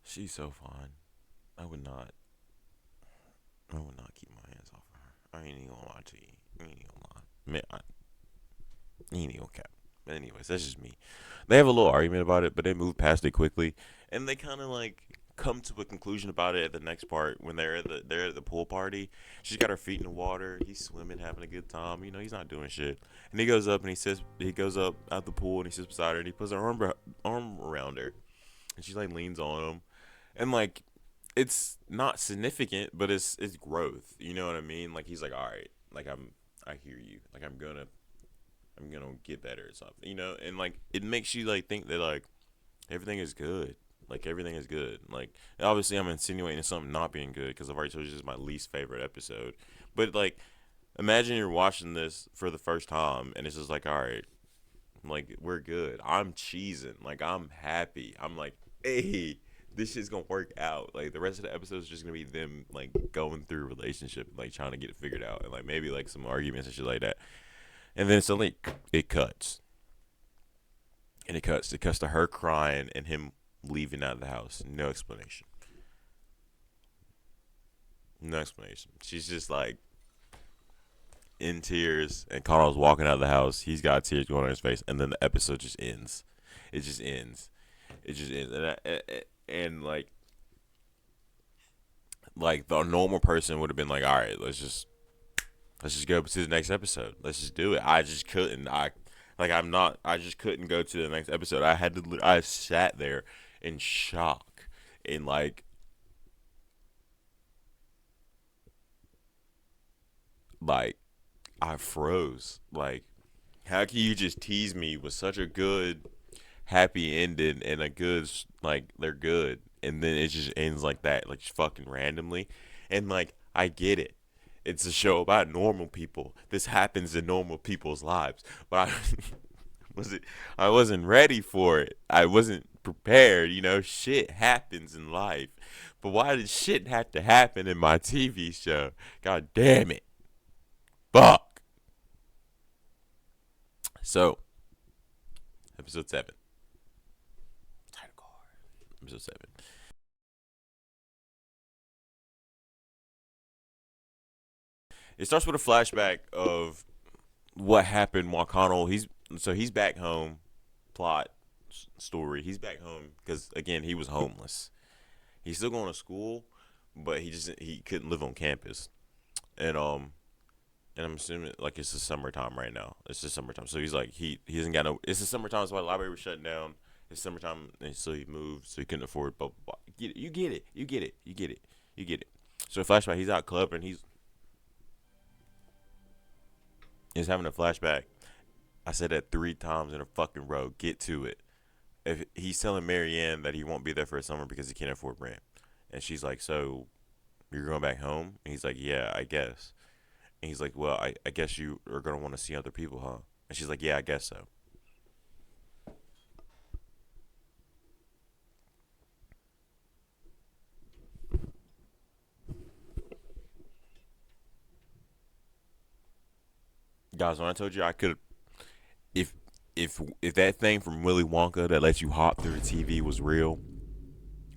she's so fine. I would not keep my hands off of her. I ain't even gonna lie to you. I ain't even gonna lie. Man, I ain't even gonna cap. But anyways, that's just me. They have a little argument about it, but they move past it quickly, and they kind of like come to a conclusion about it at the next part when they're at the pool party. She's got her feet in the water. He's swimming, having a good time. You know, he's not doing shit. And he goes up and he goes up at the pool and he sits beside her and he puts her arm around her, and she like leans on him, and like it's not significant, but it's growth. You know what I mean? Like he's like, all right, like I hear you. Like I'm gonna get better or something, you know, and like it makes you like think that like everything is good, like everything is good. Like obviously I'm insinuating something not being good because I've already told you this is my least favorite episode, but like imagine you're watching this for the first time and it's just like, all right, like we're good. I'm cheesing, like I'm happy. I'm like, hey, this shit's gonna work out. Like the rest of the episode is just gonna be them like going through a relationship, like trying to get it figured out, and like maybe like some arguments and shit like that. And then suddenly it cuts. And it cuts. It cuts to her crying and him leaving out of the house. No explanation. No explanation. She's just like in tears. And Connell's walking out of the house. He's got tears going on his face. And then the episode just ends. It just ends. It just ends. And like the normal person would have been like, all right, let's just go to the next episode. Let's just do it. I just couldn't. I just couldn't go to the next episode. I sat there in shock and like I froze. Like, how can you just tease me with such a good, happy ending and a good, like, they're good, and then it just ends like that, like, just fucking randomly? And, like, I get it. It's a show about normal people. This happens in normal people's lives. But I wasn't ready for it. I wasn't prepared. You know, shit happens in life. But why did shit have to happen in my TV show? God damn it. Fuck. So, episode 7. Title card. Episode 7. It starts with a flashback of what happened while Connell, he's back home. Plot story. He's back home because again he was homeless. He's still going to school, but he couldn't live on campus. And I'm assuming like it's the summertime right now. It's the summertime, so he's like he hasn't got no. It's the summertime, so the library was shut down. It's summertime, and so he moved, so he couldn't afford. Blah, blah, blah. Get it? You get it? You get it? You get it? You get it? So flashback, he's out clubbing. He's having a flashback. I said that 3 times in a fucking row. Get to it. If he's telling Marianne that he won't be there for a summer because he can't afford rent, and she's like, "So you're going back home?" And he's like, "Yeah, I guess." And he's like, "Well, I guess you are gonna want to see other people, huh?" And she's like, "Yeah, I guess so." Guys, when I told you I could, if if that thing from Willy Wonka that lets you hop through the TV was real,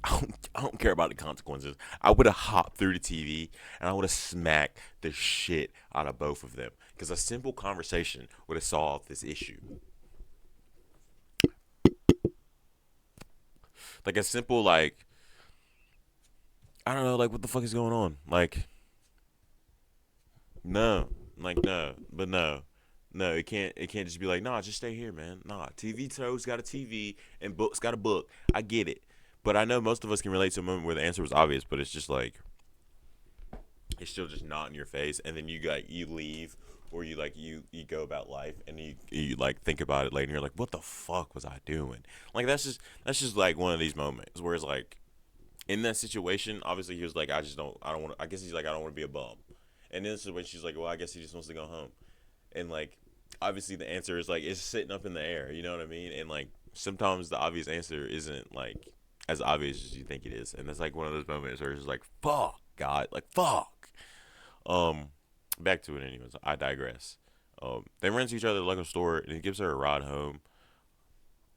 I don't care about the consequences. I would have hopped through the TV and I would have smacked the shit out of both of them because a simple conversation would have solved this issue. Like a simple I don't know, like what the fuck is going on? Like no, like no, but no. No, it can't. It can't just be like, nah, just stay here, man. Nah, TV show's got a TV and books got a book. I get it, but I know most of us can relate to a moment where the answer was obvious, but it's just like it's still just not in your face, and then you leave or you go about life and you like think about it later and you're like, what the fuck was I doing? Like that's just like one of these moments where it's like in that situation, obviously he was like, I don't want to, I guess he's like, I don't want to be a bum. And then so when she's like, well, I guess he just wants to go home. And like obviously the answer is like it's sitting up in the air, you know what I mean? And like sometimes the obvious answer isn't like as obvious as you think it is. And it's like one of those moments where it's just like, fuck, God, like fuck. Um, Back to it anyways. I digress. They run into each other at like a store, and he gives her a ride home.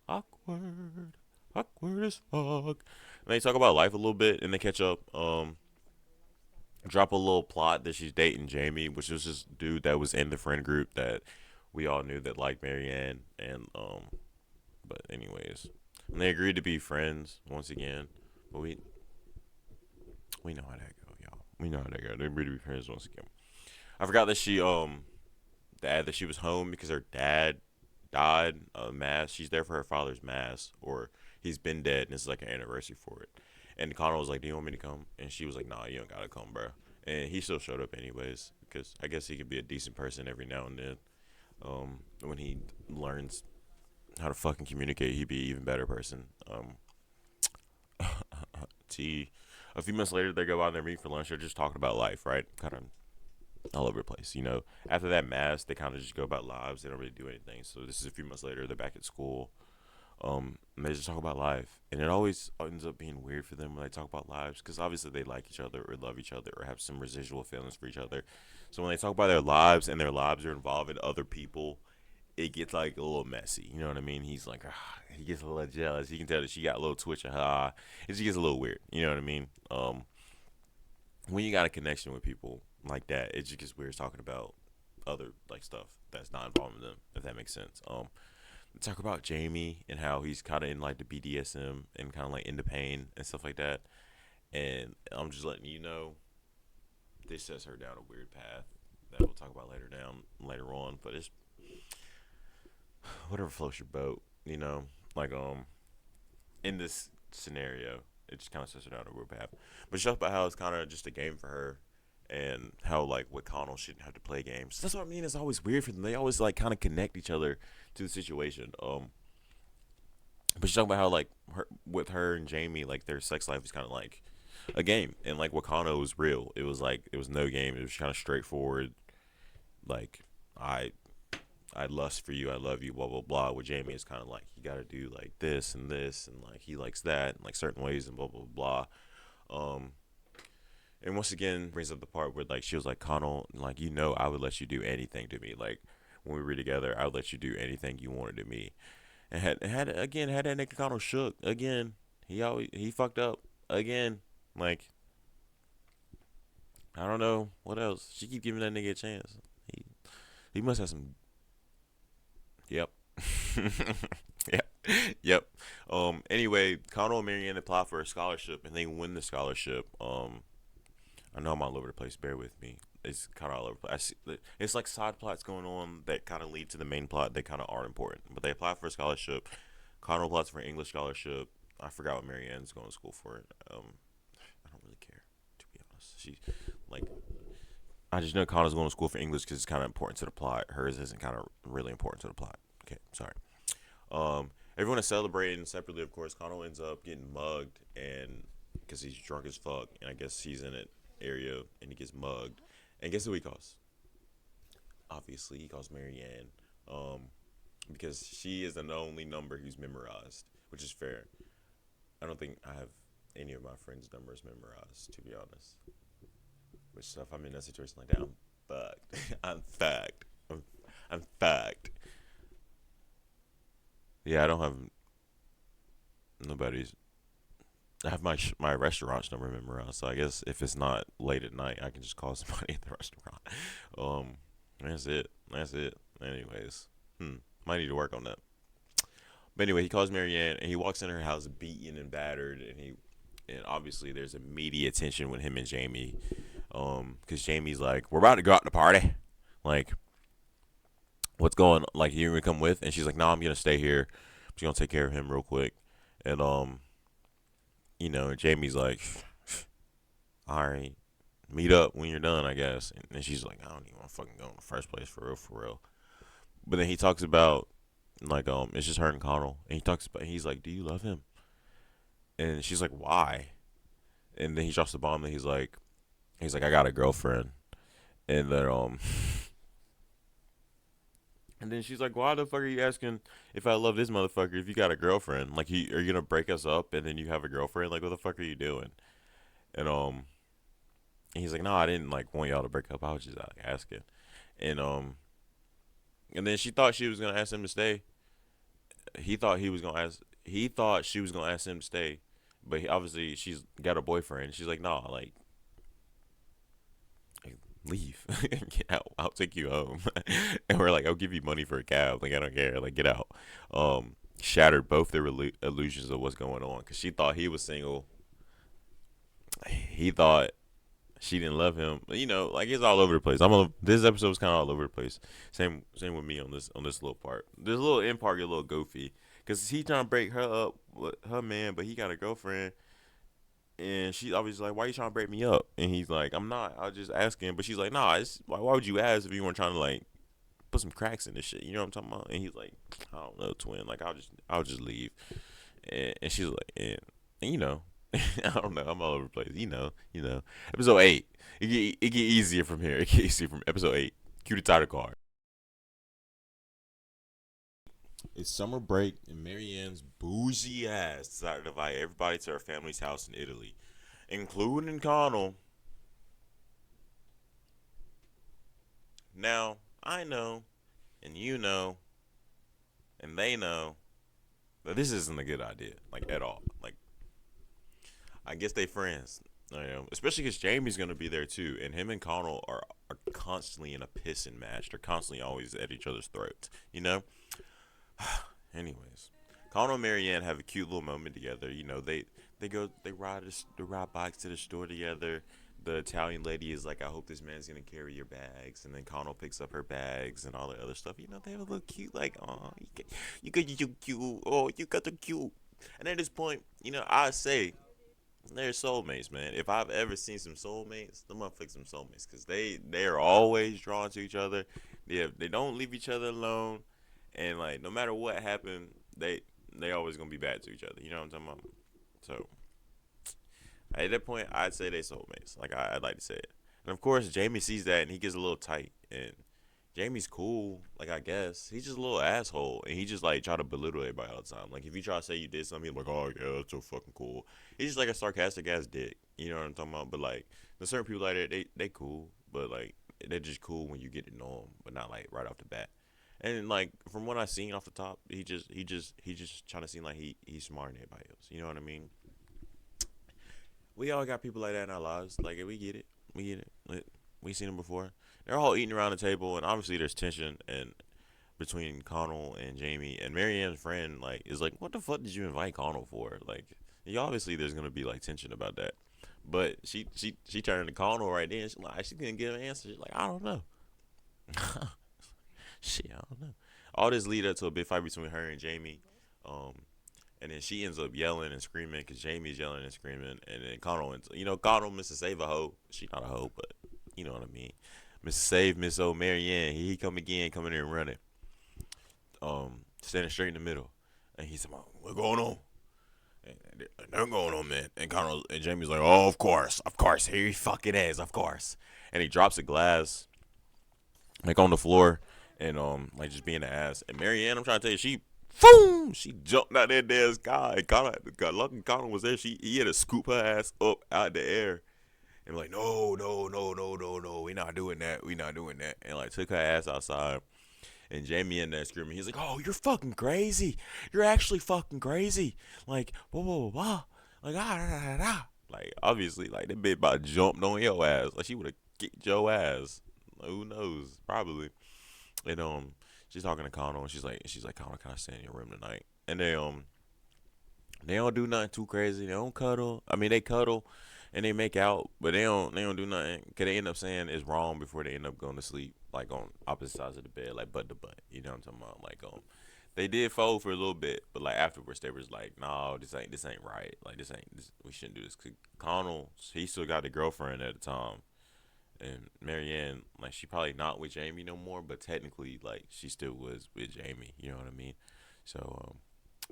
Awkward, awkward as fuck. And they talk about life a little bit, and they catch up. Drop a little plot that she's dating Jamie, which was this dude that was in the friend group that we all knew that liked Marianne, and but anyways, and they agreed to be friends once again. But we know how that go, y'all. We know how that go. They agreed to be friends once again. I forgot that that she was home because her dad died of mass. She's there for her father's mass, or he's been dead, and it's like an anniversary for it. And Connor was like, "Do you want me to come?" And she was like, "Nah, you don't gotta come, bro." And he still showed up anyways, because I guess he could be a decent person every now and then. When he learns how to fucking communicate, he'd be an even better person. T. A few months later, they go out and they meet for lunch. They're just talking about life, right? Kind of all over the place. After that mass, they kind of just go about lives. They don't really do anything. So this is a few months later. They're back at school. And they just talk about life, and it always ends up being weird for them when they talk about lives, because obviously they like each other or love each other or have some residual feelings for each other. So when they talk about their lives and their lives are involving other people, it gets like a little messy. You know what I mean? He's like, he gets a little jealous. You can tell that she got a little twitch of her eye. It just gets a little weird. You know what I mean? When you got a connection with people like that, it just gets weird talking about other like stuff that's not involving them, if that makes sense. Talk about Jamie and how he's kind of in like the BDSM and kind of like into pain and stuff like that. And I'm just letting you know, this sets her down a weird path that we'll talk about later on. But it's whatever floats your boat, Like in this scenario, it just kind of sets her down a weird path. But she talks about how it's kind of just a game for her, and how like with Connell shouldn't have to play games. That's what I mean. It's always weird for them. They always like kind of connect each other to the situation. But she's talking about how like with her and Jamie, like their sex life is kind of like a game, and like Wakano was real. It was like it was no game. It was kind of straightforward. Like I I lust for you. I love you. Blah blah blah. With Jamie, it's kind of like you got to do like this and this, and like he likes that, and like certain ways, and blah blah blah. Um, and once again brings up the part where like she was like, Connell, like I would let you do anything to me. Like when we were together, I would let you do anything you wanted to me. And had that nigga Connell shook again. He fucked up again. Like I don't know what else. She keep giving that nigga a chance. He must have some. Yep. Yep. Yep. Anyway, Connell and Marianne apply for a scholarship and they win the scholarship. I know I'm all over the place. Bear with me. It's kind of all over the place. It's like side plots going on that kind of lead to the main plot that kind of aren't important. But they apply for a scholarship. Connell applies for an English scholarship. I forgot what Marianne's going to school for. I don't really care, to be honest. Like, I just know Connor's going to school for English because it's kind of important to the plot. Hers isn't kind of really important to the plot. Okay, sorry. Everyone is celebrating separately, of course. Connor ends up getting mugged, and because he's drunk as fuck, and I guess he's in an area, and he gets mugged. And guess who he calls? Obviously, he calls Marianne, because she is the only number he's memorized, which is fair. I don't think I have any of my friends' numbers memorized, to be honest. Which stuff I'm in that situation like that, I'm fucked. I'm fucked. I'm fucked. Yeah, I don't have nobody's. I have my restaurant's number memorized, so I guess if it's not late at night, I can just call somebody at the restaurant. That's it. That's it. Anyways, might need to work on that. But anyway, he calls Marianne and he walks in her house beaten and battered, and obviously there's immediate tension with him and Jamie, because Jamie's like, "We're about to go out to party," like, what's going like you gonna come with? And she's like, no, I'm gonna stay here. She's gonna take care of him real quick. And Jamie's like, all right, meet up when you're done, I guess. And she's like, I don't even want to fucking go in the first place for real, for real. But then he talks about like it's just her and Connell, and he's like, do you love him? And she's like, why? And then he drops the bomb, and he's like, I got a girlfriend. And then and then she's like, why the fuck are you asking if I love this motherfucker if you got a girlfriend? Like, are you gonna break us up and then you have a girlfriend? Like, what the fuck are you doing? And he's like, no, I didn't like want y'all to break up. I was just like asking. And and then she thought she was gonna ask him to stay. He thought he was gonna ask. He thought she was gonna ask him to stay, but obviously she's got a boyfriend. She's like, nah, like leave, get out. I'll take you home. And we're like, I'll give you money for a cab. Like I don't care. Like get out. Shattered both their illusions of what's going on because she thought he was single. He thought she didn't love him. Like it's all over the place. This episode's kind of all over the place. Same with me on this little part. This little end part get a little goofy because he trying to break her up with her man, but he got a girlfriend, and she obviously like, why you trying to break me up? And he's like, I'm not. I was just asking, but she's like, nah. Why would you ask if you weren't trying to like put some cracks in this shit? You know what I'm talking about? And he's like, I don't know, twin. Like I'll just leave. And she's like, and I don't know. I'm all over the place. Episode 8. It get easier from here. It get easier from episode 8. Cue the title card. It's summer break, and Marianne's bougie ass decided to invite everybody to her family's house in Italy, including Connell. Now, I know, and you know, and they know that this isn't a good idea, like at all. Like, I guess they friends. Especially because Jamie's gonna be there too, and him and Connell are constantly in a pissing match. They're constantly always at each other's throats. Anyways, Connell and Marianne have a cute little moment together. They ride bikes to the store together. The Italian lady is like, I hope this man's gonna carry your bags, and then Connell picks up her bags and all the other stuff. They have a little cute, like, oh, you cute, oh, you got the cute. And at this point, I say they're soulmates, man. If I've ever seen some soulmates, the motherfuckers some soulmates, cause they are always drawn to each other. They don't leave each other alone, and like no matter what happened, they always gonna be bad to each other. You know what I'm talking about? So at that point, I'd say they soulmates. Like I'd like to say it. And of course, Jamie sees that and he gets a little tight. And Jamie's cool, like I guess he's just a little asshole, and he just like try to belittle everybody all the time. Like if you try to say you did something, he's like, oh yeah, that's so fucking cool. He's just like a sarcastic ass dick. You know what I'm talking about? But like there's certain people like that, they cool, but like they're just cool when you get to know them, but not like right off the bat. And like from what I seen off the top, he just trying to seem like he's smarter than everybody else. You know what I mean? We all got people like that in our lives. Like we get it, we get it. We seen them before. They're all eating around the table, and obviously there's tension and between Connell and Jamie. And Marianne's friend like is like, what the fuck did you invite Connell for? Like, obviously there's gonna be like tension about that. But she turned to Connell right then. She couldn't give an answer. She's like, I don't know. Shit, I don't know. All this lead up to a big fight between her and Jamie. Um, and then she ends up yelling and screaming because Jamie's yelling and screaming. And then Connell, Mr. Save a hoe. She not a hoe, but you know what I mean. Mr. Save Miss Old Marianne. He come again, coming in and running. Standing straight in the middle. And he's like, what going on? And nothing going on, man. And Connell and Jamie's like, oh, of course. Here he fucking is, of course. And he drops a glass like on the floor and like just being an ass. And Marianne, I'm trying to tell you, she jumped out that damn sky. Lucky Connor was there. He had to scoop her ass up out the air and like, no, no, no, no, no, no, we not doing that. And like took her ass outside. And Jamie in there screaming. He's like, oh, you're fucking crazy. You're actually fucking crazy. Like, whoa, whoa, whoa, whoa. Like, like obviously, like that bitch about jumped on your ass. Like she would have kicked your ass. Like, who knows? Probably. And she's talking to Connell, and she's like, Connell, can I stay in your room tonight? And they don't do nothing too crazy. They don't cuddle. I mean, they cuddle, and they make out, but they don't do nothing. Cause they end up saying it's wrong before they end up going to sleep, like on opposite sides of the bed, like butt to butt. You know what I'm talking about? Like they did fold for a little bit, but like afterwards they was like, no, this ain't right. Like this, we shouldn't do this. 'Cause Connell, he still got a girlfriend at the time, and Marianne, like she probably not with Jamie no more, but technically like she still was with Jamie. You know what I mean? So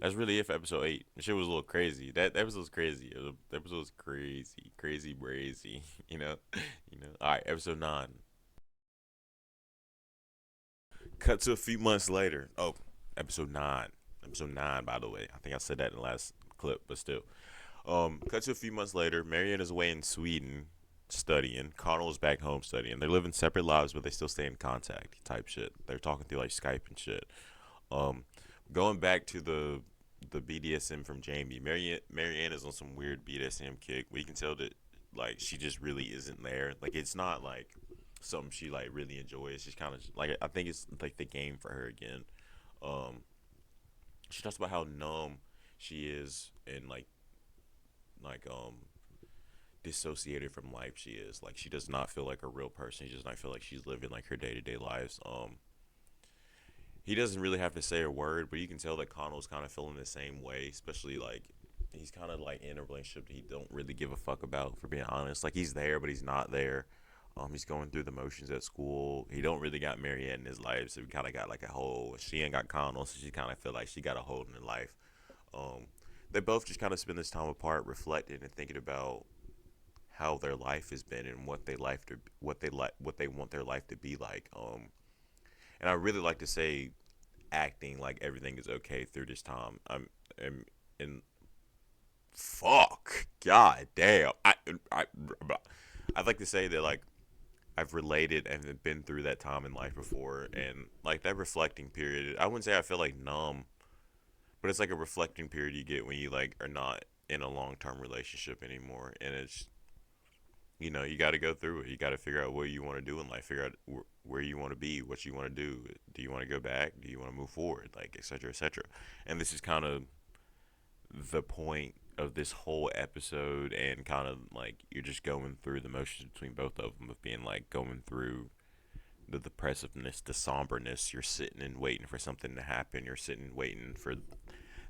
that's really it for episode 8. The shit was a little crazy. That episode was crazy. The episode was crazy, crazy, brazy. You know, you know. All right, episode 9. Cut to a few months later. Oh, episode 9. Episode 9, by the way. I think I said that in the last clip, but still. Cut to a few months later. Marianne is away in Sweden studying. Connell is back home studying. They're living separate lives, but they still stay in contact. Type shit. They're talking through like Skype and shit. Um, Going back to the BDSM from Jamie, Marianne is on some weird BDSM kick. We can tell that like she just really isn't there. Like it's not like something she like really enjoys. She's kind of like I think it's like the game for her again. Um, she talks about how numb she is and like dissociated from life she is. Like she does not feel like a real person. She does not feel like she's living like her day to day lives. He doesn't really have to say a word, but you can tell that Connell's kind of feeling the same way, especially like he's kind of like in a relationship that he don't really give a fuck about, for being honest. Like he's there, but he's not there. He's going through the motions at school. He don't really got Marianne in his life, so he kind of got like a whole. She ain't got Connell, so she kind of feel like she got a hold in her life. Um, they both just kind of spend this time apart, reflecting and thinking about how their life has been and what they want their life to be like. And I really like to say acting like everything is okay through this time. I'm and fuck, god damn. I I'd like to say that like I've related and have been through that time in life before, and like that reflecting period. I wouldn't say I feel like numb, but it's like a reflecting period you get when you like are not in a long term relationship anymore, and it's you got to go through it. You got to figure out what you want to do in life. Figure out where you want to be, what you want to do. Do you want to go back? Do you want to move forward? Like, etc., etc. And this is kind of the point of this whole episode, and kind of like you're just going through the motions between both of them of being like going through the depressiveness, the somberness. You're sitting and waiting for something to happen. You're sitting waiting for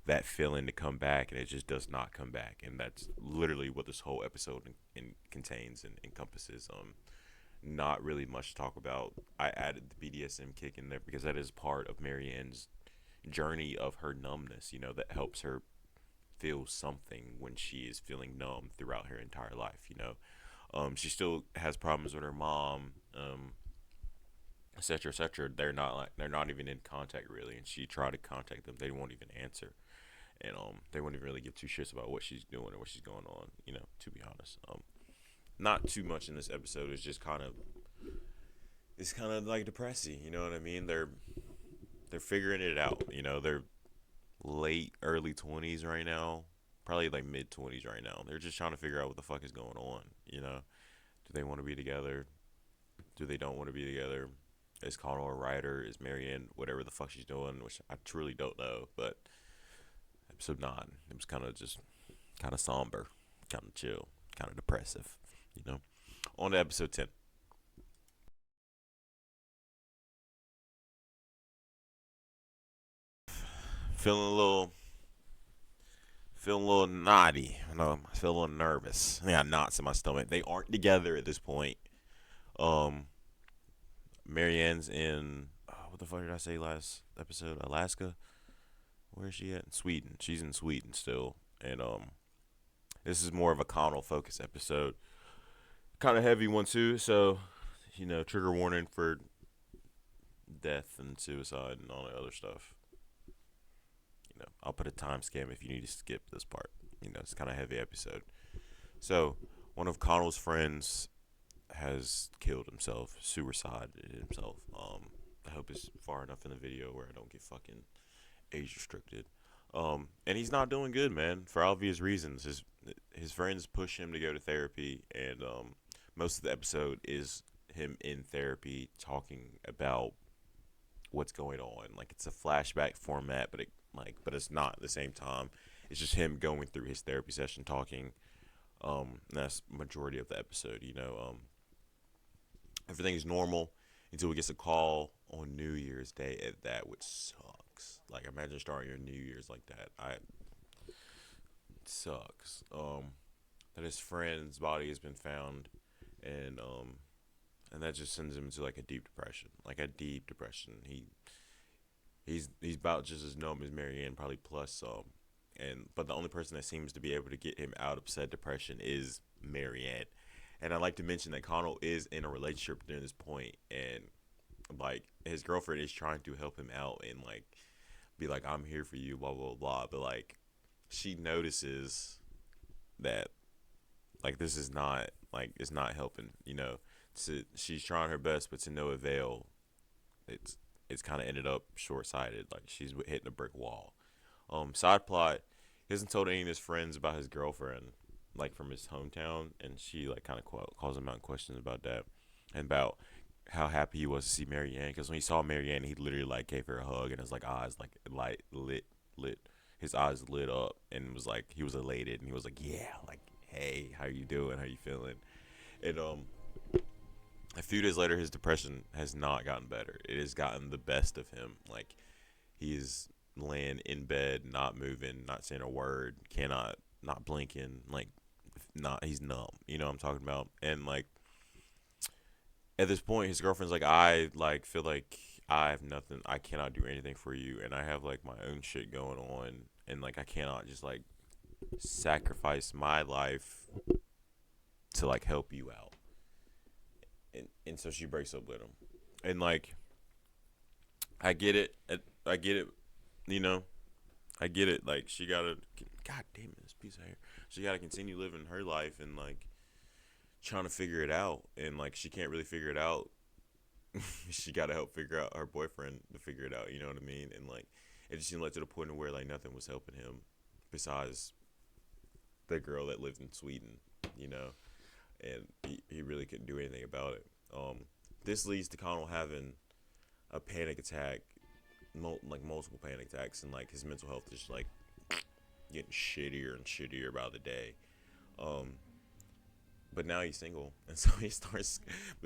that feeling to come back, and it just does not come back. And that's literally what this whole episode contains and encompasses. Not really much to talk about. I added the BDSM kick in there because that is part of Marianne's journey of her numbness. That helps her feel something when she is feeling numb throughout her entire life. She still has problems with her mom. Etc. Etc. They're not even in contact really, and she tried to contact them. They won't even answer, and they won't even really give two shits about what she's doing or what she's going on. To be honest, not too much in this episode. It's kind of like depressing. You know what I mean? They're figuring it out. They're late early 20s right now, probably like mid 20s right now. They're just trying to figure out what the fuck is going on. Do they want to be together? Do they don't want to be together? Is Connell a writer? Is Marianne whatever the fuck she's doing? Which I truly don't know. But episode 9, it was kind of somber, kind of chill, kind of depressive. On to episode 10. Feeling a little, feeling a little naughty. I feel a little nervous. I got knots in my stomach. They aren't together at this point. Um, Marianne's in what the fuck did I say last episode? Alaska. Where is she at? Sweden. She's in Sweden still, and this is more of a Connell focus episode. Kind of heavy one too. So, trigger warning for death and suicide and all that other stuff. I'll put a timestamp if you need to skip this part. It's kind of heavy episode. So, one of Connell's friends has killed himself, suicided himself. I hope it's far enough in the video where I don't get fucking age restricted. And he's not doing good, man, for obvious reasons. His friends push him to go to therapy, and most of the episode is him in therapy talking about what's going on. Like it's a flashback format, but it's not at the same time. It's just him going through his therapy session, talking That's majority of the episode. Everything is normal until we get a call on New Year's Day at that, which sucks. Like, imagine starting your New Year's like that. It sucks. That his friend's body has been found, and that just sends him into like a deep depression. Like a deep depression. He's about just as numb as Marianne, probably plus some. But the only person that seems to be able to get him out of said depression is Marianne. And I'd like to mention that Connell is in a relationship during this point, and like his girlfriend is trying to help him out and like be like, I'm here for you, blah blah blah. But like she notices that like this is not like it's not helping. She's trying her best, but to no avail. It's kind of ended up short sighted. Like she's hitting a brick wall. Side plot: he hasn't told any of his friends about his girlfriend, like from his hometown, and she like kind of calls him out in questions about that and about how happy he was to see Marianne. Because when he saw Marianne, he literally like gave her a hug, and his like eyes like light lit. His eyes lit up, and was like he was elated, and he was like, yeah, like hey, how you doing? How you feeling? And a few days later, his depression has not gotten better. It has gotten the best of him. Like he's laying in bed, not moving, not saying a word, not blinking, like he's numb. You know what I'm talking about? And like at this point, his girlfriend's like, I like feel like I have nothing. I cannot do anything for you, and I have like my own shit going on, and like I cannot just like sacrifice my life to like help you out. And so she breaks up with him, and like I get it. I get it. You know, I get it. Like she gotta, God damn it, this piece of hair. She gotta continue living her life and like trying to figure it out, and like she can't really figure it out. She gotta help figure out her boyfriend to figure it out. You know what I mean? And like it just seemed like to the point of where like nothing was helping him besides the girl that lived in Sweden. You know, and he really couldn't do anything about it. This leads to Connell having a panic attack, like multiple panic attacks, and like his mental health is like getting shittier and shittier by the day. But now he's single, and so he starts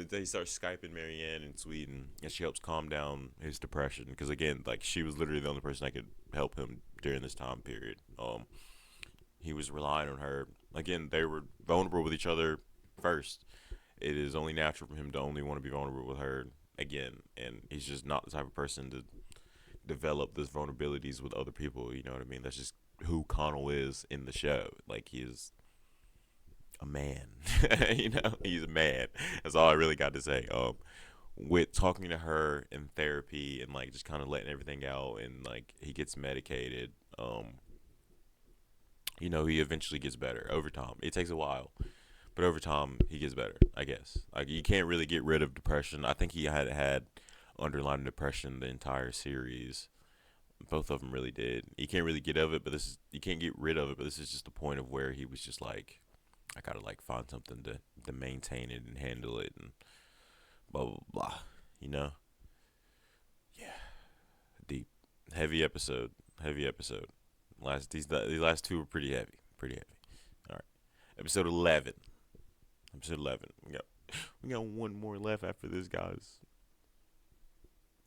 skyping Marianne in Sweden, and she helps calm down his depression because again, like she was literally the only person that could help him during this time period. He was relying on her. Again, they were vulnerable with each other first. It is only natural for him to only want to be vulnerable with her again, and he's just not the type of person to develop those vulnerabilities with other people. You know what I mean? That's just who Connell is in the show. Like he is a man. He's a man. That's all I really got to say. With talking to her in therapy and like just kind of letting everything out, and like he gets medicated. He eventually gets better over time. It takes a while, but over time he gets better, I guess. Like you can't really get rid of depression. I think he had underlying depression the entire series. Both of them really did. You can't really get of it, but you can't get rid of it. But this is just the point of where he was just like, I gotta like find something to maintain it and handle it and blah blah blah. You know? Yeah. Deep, heavy episode. These last two were pretty heavy. All right. Episode 11. We got one more left after this, guys.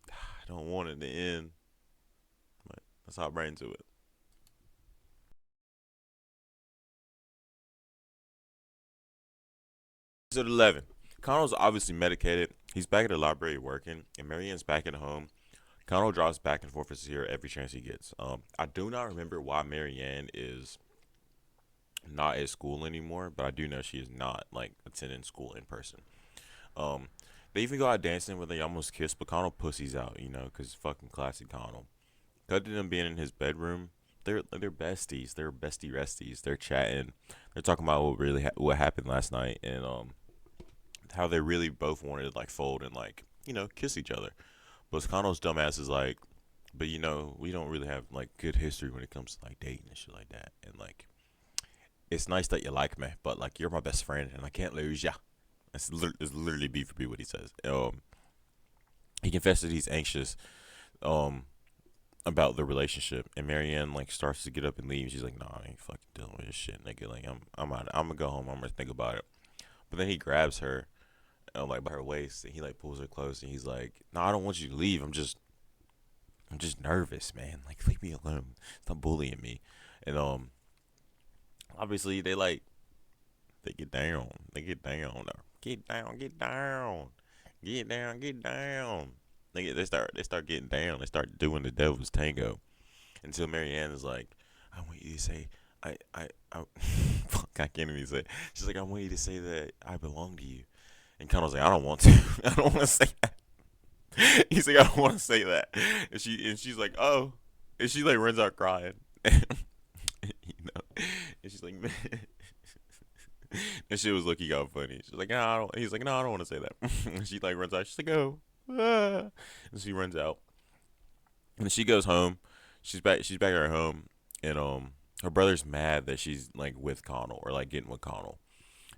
I don't want it to end, but let's hop right into it. Episode 11. Connell's obviously medicated. He's back at the library working, and Marianne's back at home. Connell drives back and forth to see her every chance he gets. I do not remember why Marianne is not at school anymore, but I do know she is not like attending school in person. They even go out dancing where they almost kiss, but Connell pussies out, because fucking classic Connell. Cut to them being in his bedroom. They're besties. They're bestie resties. They're chatting. They're talking about what happened last night, and how they really both wanted to like fold and like kiss each other. But Connell's dumbass is like, but we don't really have like good history when it comes to like dating and shit like that. And like, it's nice that you like me, but like you're my best friend and I can't lose ya. It's literally B for B what he says. He confessed that he's anxious. about the relationship, and Marianne like starts to get up and leave. She's like, "Nah, I ain't fucking dealing with this shit, nigga. Like, I'm out. I'm gonna go home. I'm gonna think about it." But then he grabs her, like by her waist, and he like pulls her close, and he's like, "No, I don't want you to leave. I'm just nervous, man. Like, leave me alone. Stop bullying me." And obviously they get down. They get down. Get down. Get down. Get down. Get down. They start getting down. They start doing the devil's tango until Marianne is like, "I want you to say I fuck, I can't even say it." She's like, "I want you to say that I belong to you." And Connell's like, "I don't want to. I don't want to say that." He's like, "I don't want to say that." And she's like, "Oh," and she like runs out crying. You know, and she's like, "Man." And shit was looking out funny. She's like, "No, I don't." He's like, "No, I don't want to say that." And she like runs out. She's like, "Oh," and she runs out. And she goes home. She's back. She's back at her home, and her brother's mad that she's like with Connell or like getting with Connell,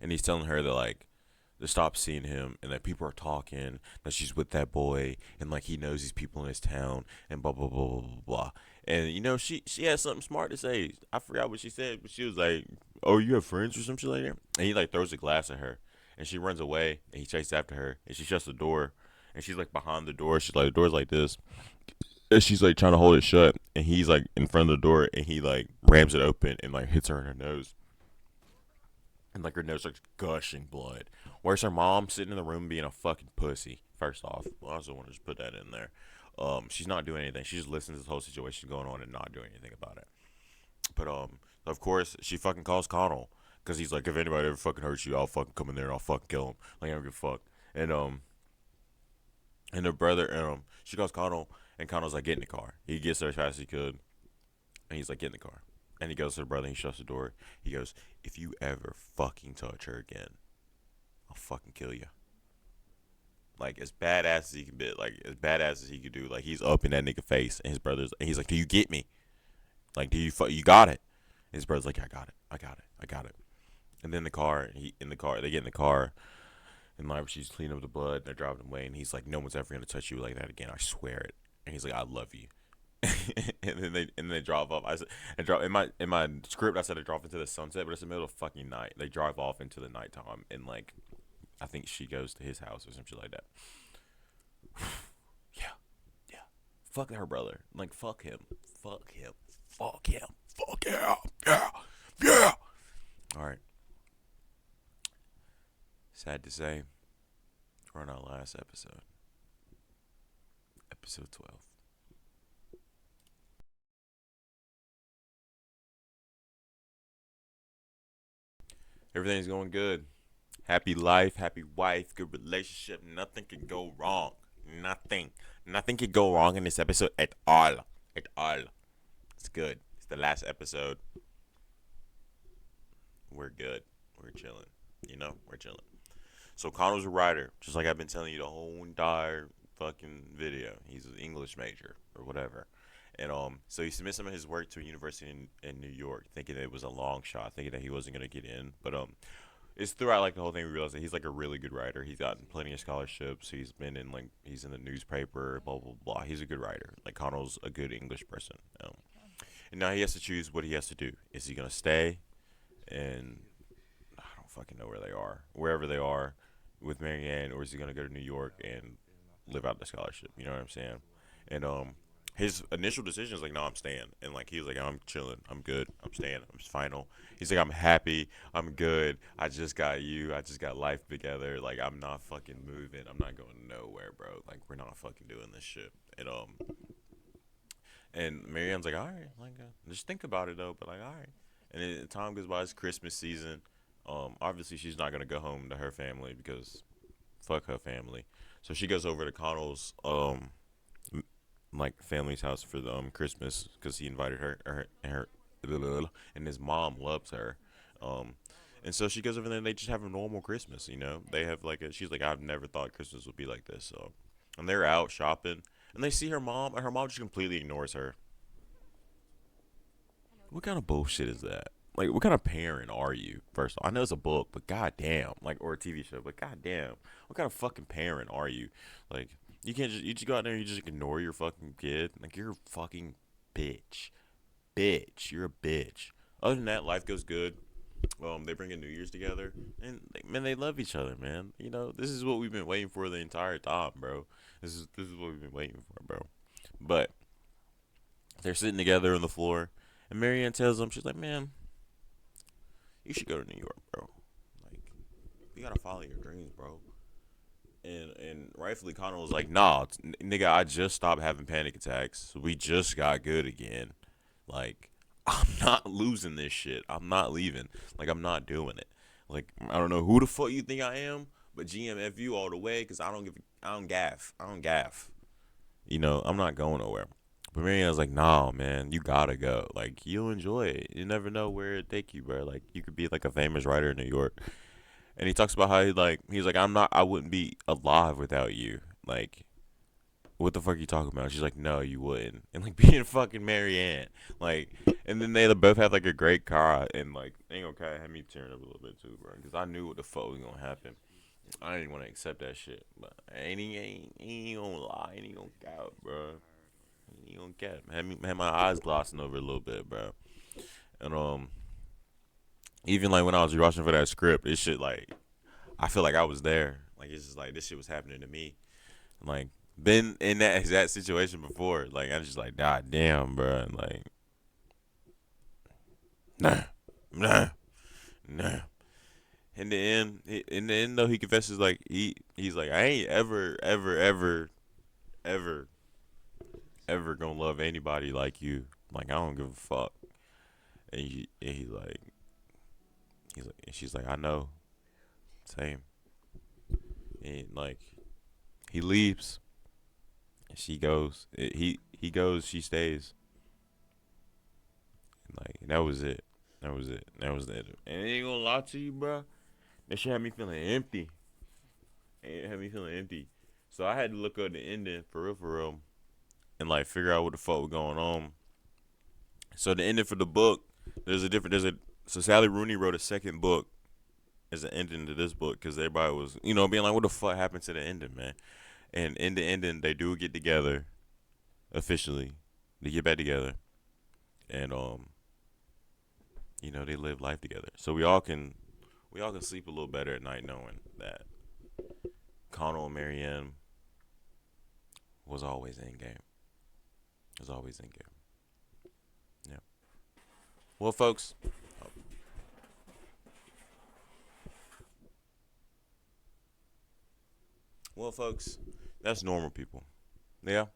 and he's telling her that like to stop seeing him and that people are talking that she's with that boy and like he knows these people in his town and blah blah blah blah blah blah. And you know she has something smart to say. I forgot what she said, but she was like, "Oh, you have friends or some shit like that?" And he like throws a glass at her, and she runs away, and he chases after her, and she shuts the door, and she's like behind the door. She's like the door's like this, and she's like trying to hold it shut, and he's like in front of the door, and he like rams it open and like hits her in her nose, and like her nose starts gushing blood. Where's her mom sitting in the room being a fucking pussy? First off, well, I also want to just put that in there. She's not doing anything. She's just listening to this whole situation going on and not doing anything about it. But of course, she fucking calls Connell because he's like, if anybody ever fucking hurts you, I'll fucking come in there and I'll fucking kill him. Like I don't give a fuck. And her brother, she calls Connell, and Connell's like, get in the car. He gets there as fast as he could, and he's like, get in the car. And he goes to her brother, and he shuts the door. He goes, if you ever fucking touch her again, I'll fucking kill you. Like as badass as he can be, like as badass as he could do. Like he's up in that nigga face, and his brother's, and he's like, do you get me? Like, you got it? And his brother's like, I got it, I got it, I got it. And then they get in the car, and like she's cleaning up the blood. They're driving away, and he's like, no one's ever gonna touch you like that again. I swear it. And he's like, I love you. And then they drive off. I said, and drive in my script. I said they drive into the sunset, but it's the middle of fucking night. They drive off into the nighttime, and like, I think she goes to his house or some shit like that. Yeah, yeah. Fuck her brother. Like, fuck him. Fuck him. Fuck him. Fuck yeah. Yeah. Yeah. All right. Sad to say, we're on our last episode. Episode 12. Everything's going good. Happy life, happy wife, good relationship. Nothing can go wrong. Nothing. Nothing can go wrong in this episode at all. At all. It's good. It's the last episode. We're good. We're chilling. You know, we're chilling. So Connor's a writer, just like I've been telling you the whole entire fucking video. He's an English major or whatever. And so he submits some of his work to a university in New York, thinking it was a long shot, thinking that he wasn't gonna get in. But it's throughout like the whole thing we realize that he's like a really good writer. He's gotten plenty of scholarships. He's in the newspaper, blah blah blah. He's a good writer. Like Connell's a good English person. And now he has to choose what he has to do. Is he gonna stay and I don't fucking know where they are, wherever they are, with Marianne, or is he gonna go to New York and live out the scholarship? You know what I'm saying? And his initial decision is like, no, I'm staying. And like he was like, I'm chilling, I'm good, I'm staying, I'm final. He's like, I'm happy, I'm good. I just got you. I just got life together. Like I'm not fucking moving. I'm not going nowhere, bro. Like we're not fucking doing this shit. And Marianne's like, all right, like just think about it though. But like, all right. And then time goes by. It's Christmas season. Obviously she's not gonna go home to her family because fuck her family. So she goes over to Connell's like family's house for the Christmas because he invited her and his mom loves her. Um, and so she goes over there and they just have a normal Christmas. You know, they have like she's like, I've never thought Christmas would be like this. So, and they're out shopping and they see her mom, and her mom just completely ignores her. What kind of bullshit is that? Like, what kind of parent are you? First of all, I know it's a book, but goddamn, like, or a TV show, but goddamn, what kind of fucking parent are you? Like, You can't just you just go out there and you just ignore your fucking kid. Like you're a fucking bitch. Bitch. You're a bitch. Other than that, life goes good. They bring in New Year's together, and man, they love each other, man. You know, this is what we've been waiting for the entire time, bro. This is what we've been waiting for, bro. But they're sitting together on the floor, and Marianne tells them, she's like, man, you should go to New York, bro. Like, you gotta follow your dreams, bro. And rightfully Connor was like, nah, nigga, I just stopped having panic attacks. We just got good again. Like, I'm not losing this shit. I'm not leaving. Like, I'm not doing it. Like, I don't know who the fuck you think I am, but GMFU all the way, cause I don't gaff. I don't gaff. You know, I'm not going nowhere. But Marianne's like, nah, man, you gotta go. Like, you'll enjoy it. You never know where it take you, bro. Like, you could be like a famous writer in New York. And he talks about how he's like, I wouldn't be alive without you. Like, what the fuck are you talking about? She's like, no, you wouldn't. And like being fucking Marianne. Like, and then they both have like a great car. And like, ain't okay, had me tearing up a little bit too, bro. Because I knew what the fuck was gonna happen. I didn't want to accept that shit. But ain't gonna lie, ain't gonna count, bro. Ain't gonna cap. Had my eyes glossing over a little bit, bro. And even like when I was watching for that script, it shit like I feel like I was there. Like it's just like this shit was happening to me. Like been in that exact situation before. Like I'm just like, God damn, bro. And like, nah. In the end though, he confesses like he's like, I ain't ever gonna love anybody like you. Like I don't give a fuck. And she's like, I know, same. And like he leaves, and she goes. He goes, she stays. And like that was it. That was it. That was it. And I ain't gonna lie to you, bro. That shit had me feeling empty. It had me feeling empty. So I had to look up the ending for real, and like figure out what the fuck was going on. So the ending for the book, so Sally Rooney wrote a second book as an ending to this book because everybody was, being like, what the fuck happened to the ending, man? And in the ending, they do get together officially. They get back together, and they live life together. So we all can sleep a little better at night knowing that Connell and Marianne was always in game. Was always in game. Yeah. Well, folks. That's normal people. Yeah.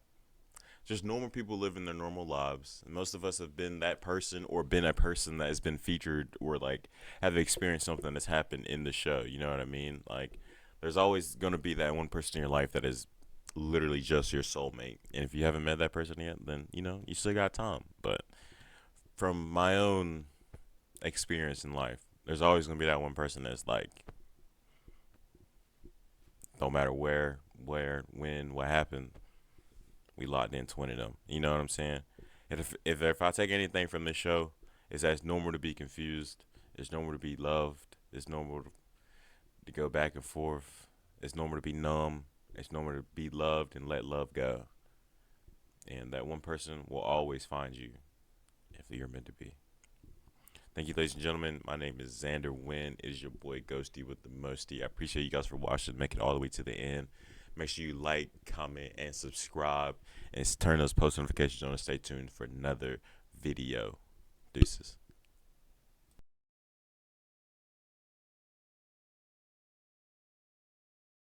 Just normal people living their normal lives. And most of us have been that person or been a person that has been featured or like have experienced something that's happened in the show. You know what I mean? Like, there's always going to be that one person in your life that is literally just your soulmate. And if you haven't met that person yet, then, you still got time. But from my own experience in life, there's always going to be that one person that's like, no matter where, when, what happened, we locked in 20 of them. You know what I'm saying? And if I take anything from this show, it's that it's normal to be confused. It's normal to be loved. It's normal to go back and forth. It's normal to be numb. It's normal to be loved and let love go. And that one person will always find you if you're meant to be. Thank you, ladies and gentlemen. My name is Xander Wynn. It is your boy Ghosty with the Mosty. I appreciate you guys for watching. Make it all the way to the end. Make sure you like, comment, and subscribe. And turn those post notifications on and stay tuned for another video. Deuces.